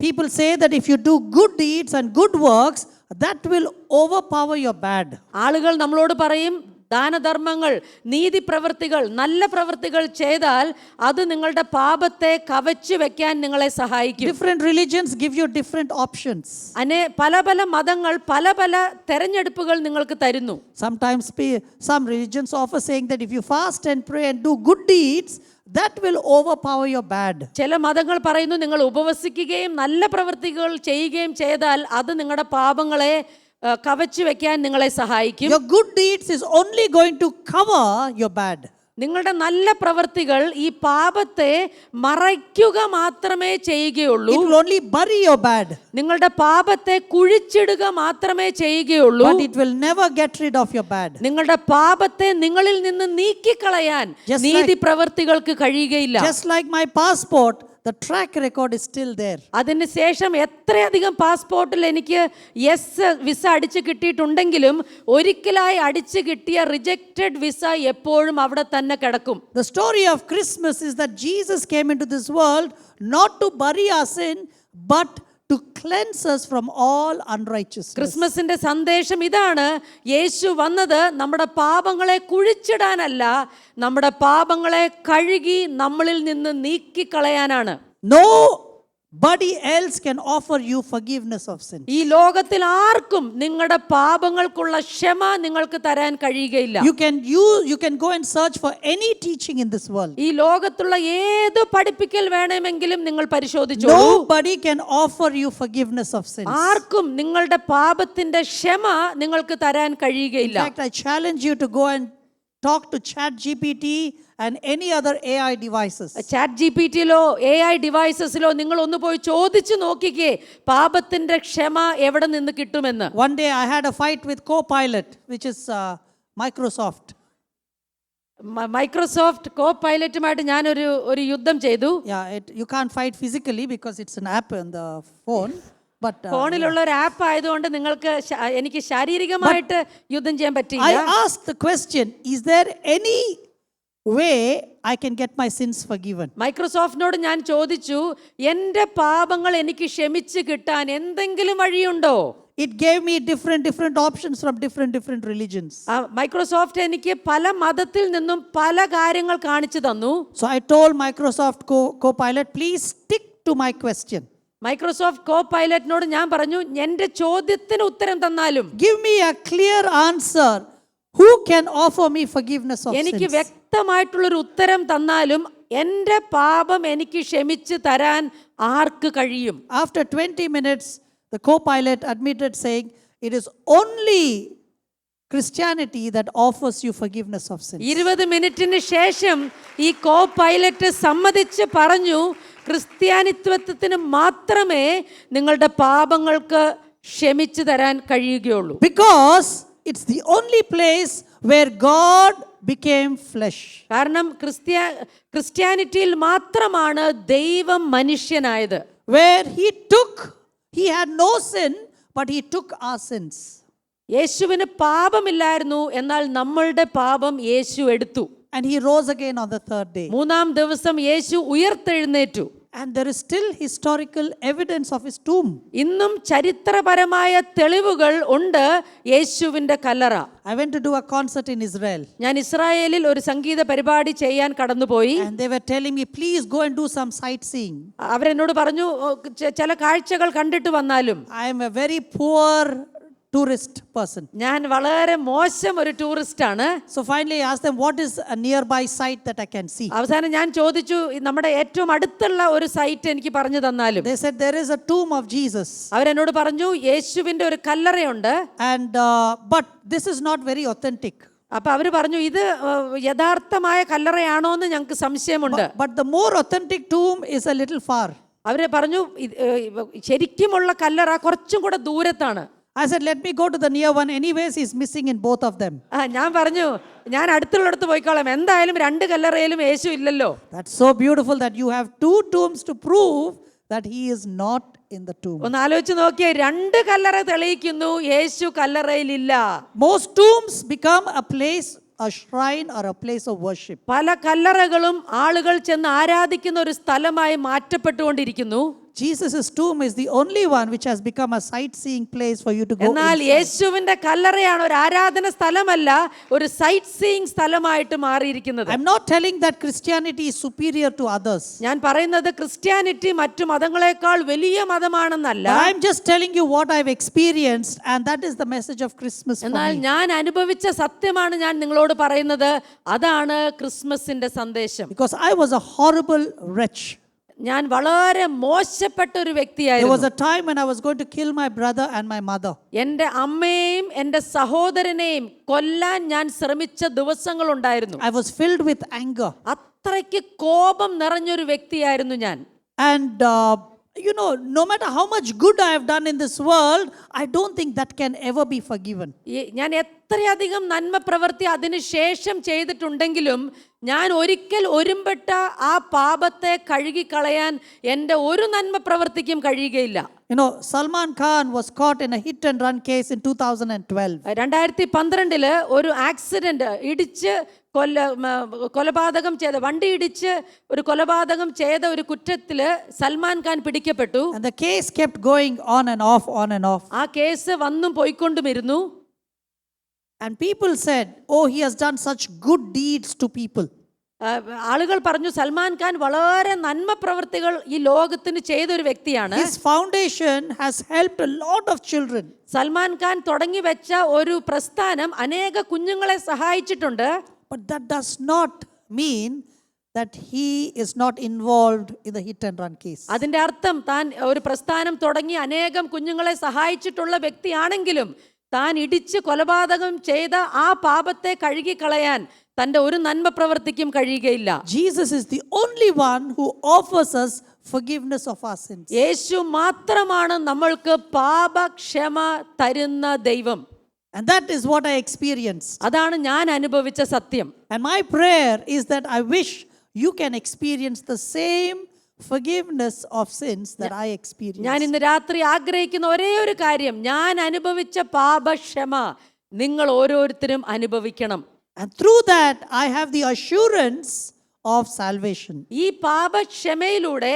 People say that if you do good deeds and good works, that will overpower your bad. ആളുകൾ നമ്മളോട് പറയും, ദാനധർമ്മങ്ങൾ, നീതി പ്രവൃത്തികൾ, നല്ല പ്രവൃത്തികൾ ചെയ്താൽ അത് നിങ്ങളുടെ പാപത്തെ കവച്ചു വെക്കാൻ നിങ്ങളെ സഹായിക്കും. Different religions give you different options. പല പല മതങ്ങൾ പല പല തെരഞ്ഞെടുപ്പുകൾ നിങ്ങൾക്ക് തരുന്നു. Sometimes some religions offer saying that if you fast and pray and do good deeds, that will overpower your bad. ചില മതങ്ങൾ പറയുന്നു, നിങ്ങൾ ഉപവസിക്കുകയും നല്ല പ്രവൃത്തികൾ ചെയ്യുകയും ചെയ്താൽ അത് നിങ്ങളുടെ പാപങ്ങളെ കവച്ചു വെക്കാൻ നിങ്ങളെ സഹായിക്കും. Your good deeds is only going to cover your bad. നിങ്ങളുടെ നല്ല പ്രവൃത്തികൾ ഈ പാപത്തെ മറയ്ക്കുക മാത്രമേ ചെയ്യുകയുള്ളൂ. It will only bury your bad. നിങ്ങളുടെ പാപത്തെ കുഴിച്ചിടുക മാത്രമേ ചെയ്യുകയുള്ളൂ. But it will never get rid of your bad. നിങ്ങളുടെ പാപത്തെ നിങ്ങളിൽ നിന്ന് നീക്കിക്കളയാൻ നീതി പ്രവൃത്തികൾക്ക് കഴിയുകയില്ല. Just like my passport, the track record is still there. അതിനുശേഷം എത്രയധികം പാസ്പോർട്ടിൽ എനിക്ക് യെസ് വിസ അടിച്ചു കിട്ടിയിട്ടുണ്ടെങ്കിലും ഒരിക്കലായി അടിച്ചു കിട്ടിയ റിജക്റ്റഡ് വിസ എപ്പോഴും അവിടെ തന്നെ കിടക്കും. The story of Christmas is that Jesus came into this world not to bury our sin, but to cleanse us from all unrighteousness. ക്രിസ്മസിന്റെ സന്ദേശം ഇതാണ്, യേശു വന്നത് നമ്മുടെ പാപങ്ങളെ കുഴിച്ചിടാനല്ല, നമ്മുടെ പാപങ്ങളെ കഴുകി നമ്മളിൽ നിന്ന് നീക്കിക്കളയാനാണ്. Nobody else can offer you forgiveness of sin. ഈ ലോകത്തിൽ ആർക്കും നിങ്ങളുടെ പാപങ്ങൾക്കുള്ള ക്ഷമ നിങ്ങൾക്ക് തരാൻ കഴിയുകയില്ല. You can go and search for any teaching in this world. ഈ ലോകത്തുള്ള ഏത് പഠിപ്പിക്കൽ വേണമെങ്കിലും നിങ്ങൾ പരിശോധിച്ചോളൂ. Nobody can offer you forgiveness of sin. ആർക്കും നിങ്ങളുടെ പാപത്തിന്റെ ക്ഷമ നിങ്ങൾക്ക് തരാൻ കഴിയുകയില്ല. In fact, I challenge you to go and talk to ChatGPT and any other AI devices. ChatGPTയിലോ AI ഡിവൈസസിലോ നിങ്ങൾ ഒന്ന് പോയി ചോദിച്ചു നോക്കിക്കേ പാപത്തിന്റെ ക്ഷമ എവിടെ നിന്ന് കിട്ടുമെന്ന്. One day I had a fight with Copilot, which is Microsoft. Microsoft കോപൈലറ്റുമായിട്ട് ഞാനൊരു യുദ്ധം ചെയ്തു. You can't fight physically because it's an app on the phone. ഫോണിലുള്ള ഒരു ആപ്പ് ആയതുകൊണ്ട് നിങ്ങൾക്ക് എനിക്ക് ശാരീരികമായിട്ട് യുദ്ധം ചെയ്യാൻ പറ്റില്ല. I asked the question, is there any way I can get my sins forgiven? മൈക്രോസോഫ്റ്റിനോട് ഞാൻ ചോദിച്ചു, എൻ്റെ പാപങ്ങൾ എനിക്ക് ക്ഷമിച്ച് കിട്ടാൻ എന്തെങ്കിലും വഴിയുണ്ടോ? it gave me different options from different religions. Microsoft എനിക്ക് പല മതത്തിൽ നിന്നും പല കാര്യങ്ങൾ കാണിച്ചു തന്നു. So I told Microsoft Copilot, please stick to my question. Microsoft കോ പൈലറ്റിനോട് ഞാൻ പറഞ്ഞു, എന്റെ ചോദ്യത്തിന് ഉത്തരം തന്നാലും Give me a clear answer. Who can offer me forgiveness of എനിക്ക് sins? വ്യക്തമായിട്ടുള്ളൊരു ഉത്തരം തന്നാലും എൻ്റെ പാപം എനിക്ക് ക്ഷമിച്ച് തരാൻ ആർക്ക് കഴിയും? After 20 minutes, the co-pilot admitted, saying, it is only Christianity that offers you forgiveness of sins. 20 മിനിറ്റിന് ശേഷം ഈ കോ പൈലറ്റ് സമ്മതിച്ച് പറഞ്ഞു, ക്രിസ്ത്യാനിത്വത്തിന് മാത്രമേ നിങ്ങളുടെ പാപങ്ങൾക്ക് ക്ഷമിച്ചു തരാൻ കഴിയുകയുള്ളൂ. Because it's the only place where God became flesh. കാരണം ക്രിസ്ത്യാനിറ്റിയിൽ മാത്രമാണ് ദൈവം മനുഷ്യനായത്. Where he had no sin, but he took our sins. യേശുവിന് പാപമില്ലായിരുന്നു, എന്നാൽ നമ്മളുടെ പാപം യേശു എടുത്തു. And he rose again on the third day. മൂന്നാം ദിവസം യേശു ഉയർത്തെഴുന്നേറ്റു. And there is still historical evidence of his tomb. ഇന്നും ചരിത്രപരമായ തെളിവുകൾ ഉണ്ട് യേശുവിന്റെ കല്ലറ. I went to do a concert in Israel. ഞാൻ ഇസ്രായേലിൽ ഒരു സംഗീത പരിപാടി ചെയ്യാൻ കടന്നുപോയി. And they were telling me, please go and do some sightseeing. അവരെന്നോട് പറഞ്ഞു, ചില കാഴ്ചകൾ കണ്ടിട്ട് വന്നാലും. I am a very poor tourist person. ഞാൻ വളരെ മോശം ഒരു ടൂറിസ്റ്റ് ആണ്. So finally I asked them, what is a nearby site that I can see? അവസാനം ഞാൻ ചോദിച്ചു, നമ്മുടെ ഏറ്റവും അടുത്തുള്ള ഒരു സൈറ്റ് എനിക്ക് പറഞ്ഞു തന്നാലും. They said there is a tomb of Jesus. അവരെന്നോട് പറഞ്ഞു, യേശുവിന്റെ ഒരു കല്ലറയുണ്ട്. And but this is not very authentic. അപ്പൊ അവര് പറഞ്ഞു, ഇത് യഥാർത്ഥമായ കല്ലറയാണോ എന്ന് ഞങ്ങൾക്ക് സംശയമുണ്ട്. But the more authentic tomb is a little far. അവര് പറഞ്ഞു, ശരിക്കുമുള്ള കല്ലറ കുറച്ചും കൂടെ ദൂരത്താണ്. I said, let me go to the near one. Anyways, he's missing in both of them. ഞാൻ പറഞ്ഞു, ഞാൻ അടുത്തുള്ളടത്ത് പോയിക്കോളാം, എന്തായാലും രണ്ട് കല്ലറയിലും യേശു ഇല്ലല്ലോ. That's so beautiful that you have two tombs to prove that he is not in the tomb. ഒന്ന് ആലോചിച്ച് നോക്കിയേ, രണ്ട് കല്ലറ തെളിയിക്കുന്നു, യേശു കല്ലറയിലില്ല. Most tombs become a place, a shrine or a place of worship. പല കല്ലറകളും ആളുകൾ ചെന്ന് ആരാധിക്കുന്ന ഒരു സ്ഥലമായി മാറ്റപ്പെട്ടുകൊണ്ടിരിക്കുന്നു. Jesus' tomb is the only one which has become a sightseeing place for you to go. എന്നാൽ യേശുവിന്റെ കല്ലറയാണ് ഒരു ആരാധന സ്ഥലമല്ല, ഒരു സൈറ്റ് സീയിങ് സ്ഥലമായിട്ട് മാറിയിരിക്കുന്നത്. I'm not telling that Christianity is superior to others. ഞാൻ പറയുന്നത് ക്രിസ്ത്യാനിറ്റി മറ്റു മതങ്ങളെക്കാൾ വലിയ മതമാണെന്നല്ല. I'm just telling you what I've experienced, and that is the message of Christmas for എന്നാൽ me. ഞാൻ അനുഭവിച്ച സത്യമാണ് ഞാൻ നിങ്ങളോട് പറയുന്നത്. അതാണ് ക്രിസ്മസിന്റെ സന്ദേശം. Because I was a horrible wretch. ഞാൻ വളരെ മോശപ്പെട്ട ഒരു There വ്യക്തിയായിരുന്നു. was a time when I was going to kill my brother and my mother. എൻ്റെ അമ്മയെയും എൻ്റെ സഹോദരനെയും കൊല്ലാൻ ഞാൻ ശ്രമിച്ച ദിവസങ്ങളുണ്ടായിരുന്നു. I was filled with anger. അത്രയ്ക്ക് കോപം നിറഞ്ഞൊരു വ്യക്തിയായിരുന്നു ഞാൻ. And you know, no matter how much good I have done in this world, I don't think that can ever be forgiven. ഞാൻ എത്രയധികം നന്മ പ്രവൃത്തി അതിന് ശേഷം ചെയ്തിട്ടുണ്ടെങ്കിലും ഞാൻ ഒരിക്കൽ ഒരുമ്പെട്ട ആ പാപത്തെ കഴുകിക്കളയാൻ എൻ്റെ ഒരു നന്മ പ്രവർത്തിക്കും കഴിയുകയില്ല. You know, Salman Khan was caught in a hit and run case in 2012. 2012 ഒരു ആക്സിഡന്റ് ഇടിച്ച് കൊലപാതകം ചെയ്ത വണ്ടി ഇടിച്ച് ഒരു കൊലപാതകം ചെയ്ത ഒരു കുറ്റത്തില് സൽമാൻ ഖാൻ പിടിക്കപ്പെട്ടു. And the case kept going on and off, on and off. ആ കേസ് വന്നും പോയിക്കൊണ്ടുമിരുന്നു. And people said, oh, he has done such good deeds to people. ആളുകൾ പറഞ്ഞു, സൽമാൻ ഖാൻ വളരെ നന്മ പ്രവൃത്തികൾ ഈ ലോകത്തിന് ചെയ്ത ഒരു വ്യക്തിയാണ്. His foundation has helped a lot of children. Salman Khan തുടങ്ങി വെച്ച ഒരു പ്രസ്ഥാനം അനേക കുഞ്ഞുങ്ങളെ സഹായിച്ചിട്ടുണ്ട്. But that does not mean that he is not involved in the hit and run case. അതിന്റെ അർത്ഥം താൻ ഒരു പ്രസ്ഥാനം തുടങ്ങി അനേകം കുഞ്ഞുങ്ങളെ സഹായിച്ചിട്ടുള്ള വ്യക്തിയാണെങ്കിലും താൻ ഇടിച്ച് കൊലപാതകം ചെയ്ത ആ പാപത്തെ കഴുകിക്കളയാൻ തന്റെ ഒരു നന്മ പ്രവർത്തിക്കും കഴിയുകയില്ല. Jesus is the only one who offers us forgiveness of our sins. യേശു മാത്രമാണ് നമ്മൾക്ക് പാപക്ഷമ തരുന്ന ദൈവം. And that is what I experienced. അതാണ് ഞാൻ അനുഭവിച്ച സത്യം. And my prayer is that I wish you can experience the same forgiveness of sins that I experienced. ഞാൻ ഇന്ന് രാത്രി ആഗ്രഹിക്കുന്ന ഒരേ ഒരു കാര്യം, ഞാൻ അനുഭവിച്ച പാപക്ഷമ നിങ്ങൾ ഓരോരുത്തരും അനുഭവിക്കണം. And through that I have the assurance of salvation. ഈ പാപക്ഷമയിലൂടെ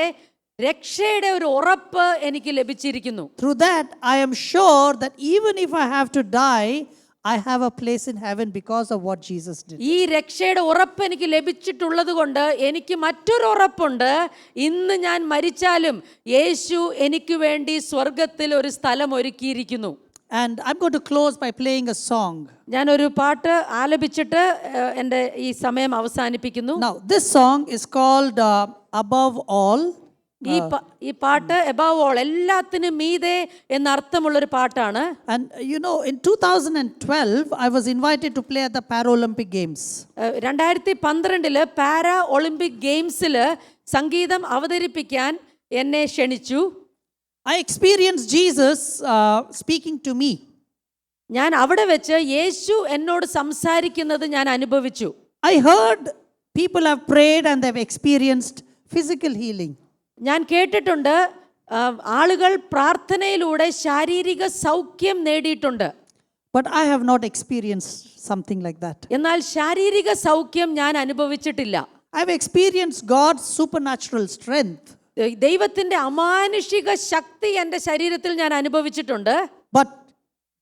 രക്ഷയുടെ ഒരു ഉറപ്പ് എനിക്ക് ലഭിച്ചിരിക്കുന്നു. Through that, I am sure that even if I have to die, I have a place in heaven because of what Jesus did. ഈ രക്ഷയുടെ ഉറപ്പ് എനിക്ക് ലഭിച്ചിട്ടുള്ളത് കൊണ്ട് എനിക്ക് മറ്റൊരു ഉറപ്പുണ്ട്. ഇന്ന് ഞാൻ മരിച്ചാലും യേശു എനിക്ക് വേണ്ടി സ്വർഗത്തിൽ ഒരു സ്ഥലം ഒരുക്കിയിരിക്കുന്നു. And I'm going to close by playing a song. ഞാനൊരു പാട്ട് ആലപിച്ചിട്ട് എൻ്റെ ഈ സമയം അവസാനിപ്പിക്കുന്നു. Now, this song is called Above All. ഈ പാട്ട് above all, എല്ലാത്തിനും മീതെ എന്നർത്ഥമുള്ളൊരു പാട്ടാണ്. And you know, in 2012, I was invited to play at the Paralympic Games. 2012 para Olympic ഗെയിംസിൽ സംഗീതം അവതരിപ്പിക്കാൻ എന്നെ ക്ഷണിച്ചു. I experienced Jesus speaking to me. ഞാൻ അവിടെ വെച്ച് യേശു എന്നോട് സംസാരിക്കുന്നത് ഞാൻ അനുഭവിച്ചു. I heard people have prayed and they've experienced physical healing. ഞാൻ കേട്ടിട്ടുണ്ട് ആളുകൾ പ്രാർത്ഥനയിലൂടെ ശാരീരിക സൗഖ്യം നേടിയിട്ടുണ്ട്. But I have not experienced something like that. എന്നാൽ ശാരീരിക സൗഖ്യം ഞാൻ അനുഭവിച്ചിട്ടില്ല. I've experienced God's supernatural strength. ദൈവത്തിന്റെ അമാനുഷിക ശക്തി എൻ്റെ ശരീരത്തിൽ ഞാൻ അനുഭവിച്ചിട്ടുണ്ട്. But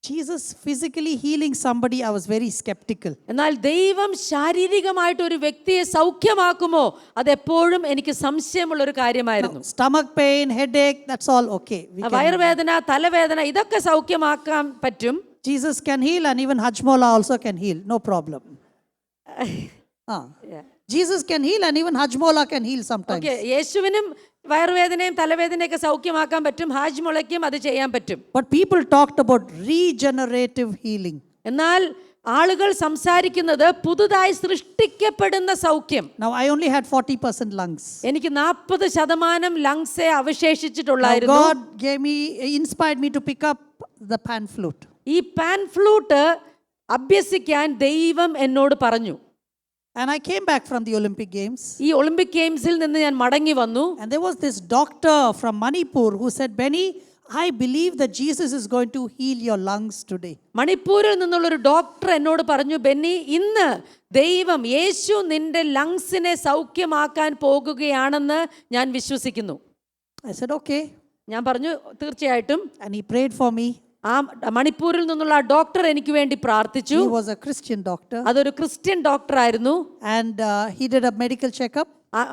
Jesus physically healing somebody, I was very skeptical. എന്നാൽ ദൈവം ശാരീരികമായിട്ട് ഒരു വ്യക്തിയെ സൗഖ്യമാക്കുമോ അതെപ്പോഴും എനിക്ക് സംശയമുള്ള ഒരു കാര്യമായിരുന്നു. Stomach pain, headache, that's all okay. വയറുവേദന, തലവേദന ഇതൊക്കെ സൗഖ്യമാക്കാൻ പറ്റും. Jesus can heal and even Hajmola also can heal, no problem. Jesus can heal and even Hajmola can heal sometimes. Okay, യേശുവിനും വയറുവേദനയും തലവേദനയൊക്കെ സൗഖ്യമാക്കാൻ പറ്റും. ഹാജ് മുളയ്ക്കും അത് ചെയ്യാൻ പറ്റും. But people talked about regenerative healing. എന്നാൽ ആളുകൾ സംസാരിക്കുന്നത് പുതുതായി സൃഷ്ടിക്കപ്പെടുന്ന സൗഖ്യം. Now I only had 40% lungs. എനിക്ക് 40% ലങ്സേ അവശേഷിച്ചിട്ടുള്ളായിരുന്നു. God inspired me to pick up the pan flute. ഈ പാൻ ഫ്ലൂട്ട് അഭ്യസിക്കാൻ ദൈവം എന്നോട് പറഞ്ഞു. And I came back from the Olympic Games. ഈ ഒളിമ്പിക് ഗെയിംസിൽ നിന്ന് ഞാൻ മടങ്ങി വന്നു. And there was this doctor from Manipur who said, Benny, I believe that Jesus is going to heal your lungs today. മണിപ്പൂരിൽ നിന്നുള്ളൊരു ഡോക്ടർ എന്നോട് പറഞ്ഞു, ബെന്നി, ഇന്ന് ദൈവം യേശു നിന്റെ ലങ്സിനെ സൗഖ്യമാക്കാൻ പോകുകയാണെന്ന് ഞാൻ വിശ്വസിക്കുന്നു. I said, okay. ഞാൻ പറഞ്ഞു തീർച്ചയായിട്ടും. And he prayed for me. ആ മണിപ്പൂരിൽ നിന്നുള്ള ആ ഡോക്ടർ എനിക്ക് വേണ്ടി പ്രാർത്ഥിച്ചു. He was a Christian doctor. അതൊരു ക്രിസ്ത്യൻ ഡോക്ടർ ആയിരുന്നു. And he did a medical checkup.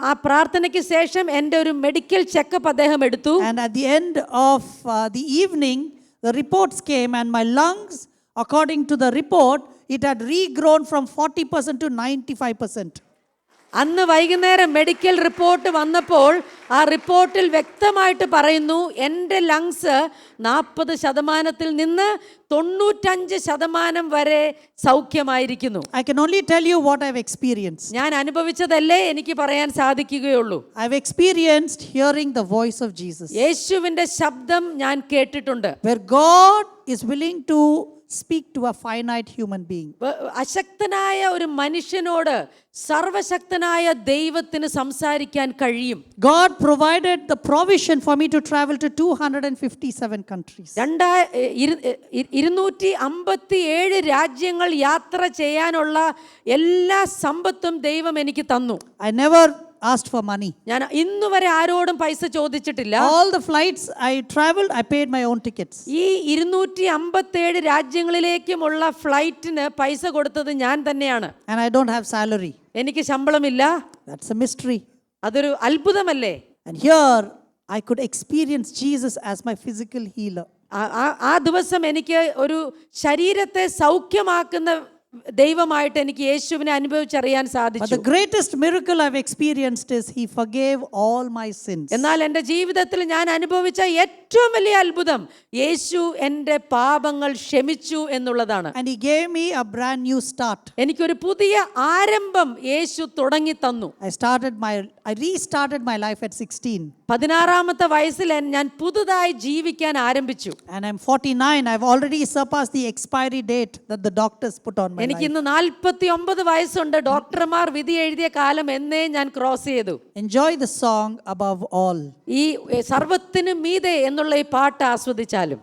ആ പ്രാർത്ഥനയ്ക്ക് ശേഷം എൻ്റെ ഒരു മെഡിക്കൽ ചെക്കപ്പ് അദ്ദേഹം എടുത്തു. And at the end of the evening, the reports came and my lungs, according to the report, it had regrown from 40% to 95%. അന്ന് വൈകുന്നേരം മെഡിക്കൽ റിപ്പോർട്ട് വന്നപ്പോൾ ആ റിപ്പോർട്ടിൽ വ്യക്തമായിട്ട് പറയുന്നു എൻ്റെ ലങ്സ് 40% നിന്ന് 95% വരെ സൗഖ്യമായിരിക്കുന്നു. I can only tell you what I've experienced. ഞാൻ അനുഭവിച്ചതല്ലേ എനിക്ക് പറയാൻ സാധിക്കുകയുള്ളൂ. I've experienced hearing the voice of Jesus. യേശുവിൻ്റെ ശബ്ദം ഞാൻ കേട്ടിട്ടുണ്ട്. Where God is willing to speak to a finite human being. അശക്തനായ ഒരു മനുഷ്യനോട് സർവശക്തനായ ദൈവത്തിന് സംസാരിക്കാൻ കഴിയും. God provided the provision for me to travel to 257 countries. 257 രാജ്യങ്ങൾ യാത്ര ചെയ്യാനുള്ള എല്ലാ സമ്പത്തും ദൈവം എനിക്ക് തന്നു. I never asked for money. ഞാൻ ഇന്നുവരെ ആരോടും പൈസ ചോദിച്ചിട്ടില്ല. All the flights I traveled, I paid my own tickets. ഈ 257 രാജ്യങ്ങളിലേക്കുമുള്ള ഫ്ലൈറ്റിന് പൈസ കൊടുത്തത് ഞാൻ തന്നെയാണ്. And I don't have salary. എനിക്ക് ശമ്പളമില്ല. That's a mystery. അതൊരു അത്ഭുതമല്ലേ? And here I could experience Jesus as my physical healer. ആ ദിവസം എനിക്ക് ഒരു ശരീരത്തെ സൗഖ്യമാക്കുന്ന ദൈവമായിട്ട് എനിക്ക് യേശുവിനെ അനുഭവിച്ചറിയാൻ But സാധിച്ചു. the greatest miracle I've experienced is He forgave all my sins. എന്നാൽ എൻ്റെ ജീവിതത്തിൽ ഞാൻ അനുഭവിച്ച ഏറ്റവും വലിയ അത്ഭുതം യേശു എൻ്റെ പാപങ്ങൾ ക്ഷമിച്ചു എന്നുള്ളതാണ്. And He gave me a brand new start. എനിക്കൊരു പുതിയ ആരംഭം യേശു തുടങ്ങി തന്നു. I restarted my life at 16. 16-ാമത്തെ വയസ്സിൽ ഞാൻ പുതുതായി ജീവിക്കാൻ ആരംഭിച്ചു. And I'm 49. I've already surpassed the expiry date that the doctors put on my എനിക്ക് life. ഇന്ന് 49 വയസ്സുണ്ട്. ഡോക്ടർമാർ വിധി എഴുതിയ കാലം എന്നേ ഞാൻ ക്രോസ് ചെയ്തു. Enjoy the song Above All. ഈ സർവ്വത്തിനു മീതെ എന്നുള്ള ഈ പാട്ട് ആസ്വദിച്ചാലും.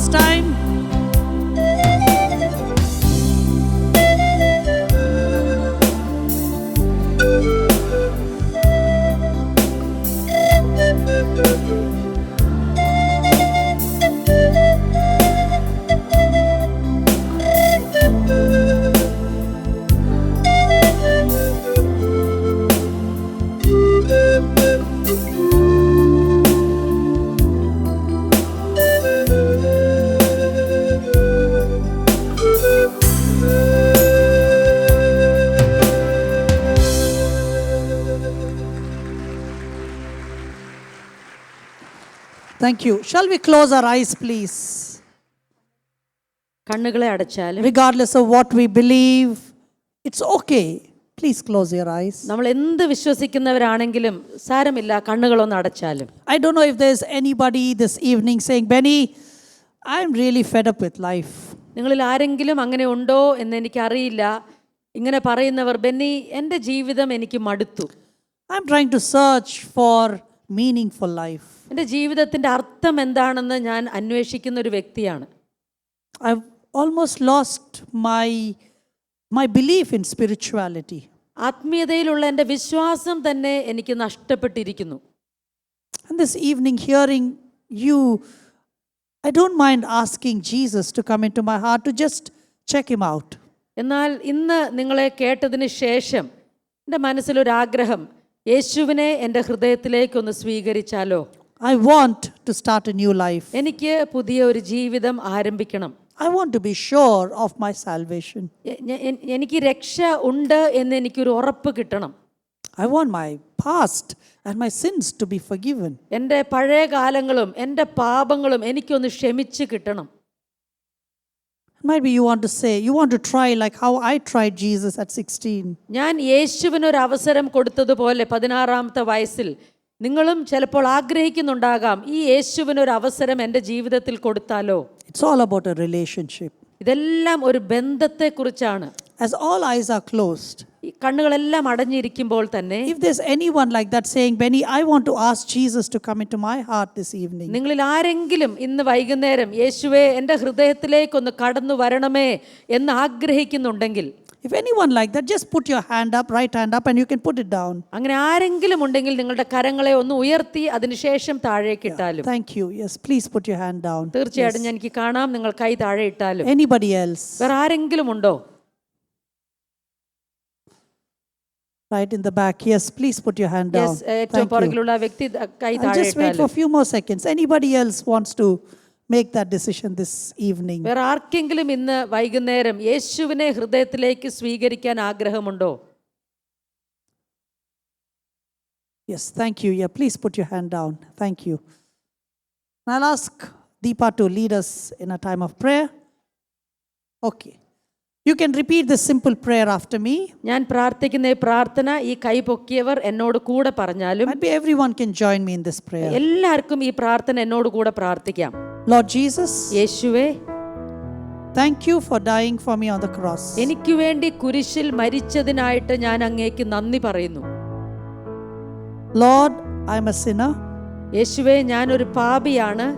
last time. Thank you. Shall we close our eyes, please? കണ്ണുകളെ അടച്ചാലും Regardless of what we believe, it's okay. Please close your eyes. നമ്മൾ എന്ത് വിശ്വസിക്കുന്നവരാണെങ്കിലും സാരമില്ല, കണ്ണുകളൊന്ന് അടച്ചാലും. I don't know if there's anybody this evening saying, Benny, I'm really fed up with life. നിങ്ങളിൽ ആരെങ്കിലും അങ്ങനെ ഉണ്ടോ എന്ന് എനിക്കറിയില്ല. ഇങ്ങനെ പറയുന്നവർ, ബെന്നി, എൻ്റെ ജീവിതം എനിക്ക് മടുത്തു. I'm trying to search for meaningful life. എൻ്റെ ജീവിതത്തിൻ്റെ അർത്ഥം എന്താണെന്ന് ഞാൻ അന്വേഷിക്കുന്ന ഒരു വ്യക്തിയാണ്. I've almost lost my belief in spirituality. ആത്മീയതയിലുള്ള എൻ്റെ വിശ്വാസം തന്നെ എനിക്ക് നഷ്ടപ്പെട്ടിരിക്കുന്നു. And this evening, hearing you, I don't mind asking Jesus to come into my heart to just check him out. എന്നാൽ ഇന്ന് നിങ്ങളെ കേട്ടതിന് ശേഷം എൻ്റെ മനസ്സിലൊരാഗ്രഹം, യേശുവിനെ എൻ്റെ ഹൃദയത്തിലേക്കൊന്ന് സ്വീകരിച്ചാലോ? I want to start a new life. എനിക്ക് പുതിയ ഒരു ജീവിതം ആരംഭിക്കണം. I want to be sure of my salvation. എനിക്ക് രക്ഷ ഉണ്ട് എന്ന് എനിക്കൊരു ഉറപ്പ് കിട്ടണം. I want my past and my sins to be forgiven. എൻ്റെ പഴയ കാലങ്ങളും എൻ്റെ പാപങ്ങളും എനിക്കൊന്ന് ക്ഷമിച്ച് കിട്ടണം. Maybe you want to say, you want to try like how I tried Jesus at 16. ഞാൻ യേശുവിനൊരു അവസരം കൊടുത്തതുപോലെ 16-ാമത്തെ വയസ്സിൽ നിങ്ങളും ചിലപ്പോൾ ആഗ്രഹിക്കുന്നുണ്ടാകാം, ഈ യേശുവിനൊരു അവസരം എൻ്റെ ജീവിതത്തിൽ കൊടുത്താലോ? It's all about a relationship. ഇതെല്ലാം ഒരു ബന്ധത്തെക്കുറിച്ചാണ്. As all eyes are closed, ഈ കണ്ണുകളെല്ലാം അടഞ്ഞിരിക്കുമ്പോൾ തന്നെ if there's anyone like that saying, Benny, I want to ask Jesus to come into my heart this evening. നിങ്ങളിൽ ആരെങ്കിലും ഇന്ന് വൈകുന്നേരം യേശുവേ എൻ്റെ ഹൃദയത്തിലേക്കൊന്ന് കടന്നു വരണമേ എന്ന് ആഗ്രഹിക്കുന്നുണ്ടെങ്കിൽ, If anyone like that, just put your hand up, right hand up, and you can put it down. അങ്ങനെ ആരെങ്കിലും ഉണ്ടെങ്കിൽ നിങ്ങളുടെ കരങ്ങളെ ഒന്ന് ഉയർത്തി അതിനുശേഷം താഴേക്ക് ഇട്ടാലും. Thank you. Yes, please put your hand down. തീർച്ചയായിട്ടും എനിക്ക് കാണാം, നിങ്ങൾ കൈ താഴെ ഇട്ടാലും. Anybody else? വേറെ ആരെങ്കിലും ഉണ്ടോ? Right in the back. Yes, please put your hand down. ഏറ്റവും Thank you. പുറകിലുള്ള വ്യക്തി കൈ I'll താഴെ just wait for ഇട്ടാലും. a few more seconds. Anybody else wants to make that decision this evening? വേറെ ആർക്കെങ്കിലും ഇന്ന് വൈകുന്നേരം യേശുവിനെ ഹൃദയത്തിലേക്ക് സ്വീകരിക്കാൻ ആഗ്രഹമുണ്ടോ? Yes, thank you. Yeah, please put your hand down. Thank you. I'll ask Deepa to lead us in a time of prayer. Okay. You can repeat this simple prayer after me. ഞാൻ പ്രാർത്ഥിക്കുന്ന ഈ പ്രാർത്ഥന ഈ കൈ പൊക്കിയവർ എന്നോട് കൂടെ പറഞ്ഞാലും Maybe everyone can join me in this prayer. എല്ലാവർക്കും ഈ പ്രാർത്ഥന എന്നോട് കൂടെ പ്രാർത്ഥിക്കാം. Lord Jesus, യേശുവേ, thank you for dying for me on the cross. എനിക്ക് വേണ്ടി കുരിശിൽ മരിച്ചതിനായിട്ട് ഞാൻ അങ്ങേക്ക് നന്ദി പറയുന്നു. Lord, I'm a sinner. യേശുവേ, ഞാനൊരു പാപിയാണ്.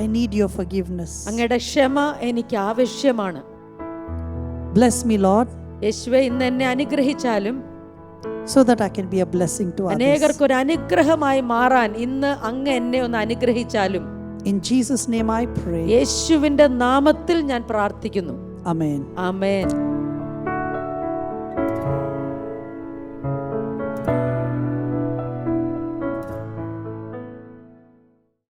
I need your forgiveness. അങ്ങയുടെ ക്ഷമ എനിക്ക് ആവശ്യമാണ്. Bless me, Lord, യേശുവേ, ഇന്ന് എന്നെ അനുഗ്രഹിച്ചാലും so that I can be a blessing to others. അനേകർക്കൊരു അനുഗ്രഹമായി മാറാൻ ഇന്ന് അങ്ങ് എന്നെ ഒന്ന് അനുഗ്രഹിച്ചാലും. In Jesus' name I pray. യേശുവിന്റെ നാമത്തിൽ ഞാൻ പ്രാർത്ഥിക്കുന്നു. Amen. ആമേൻ.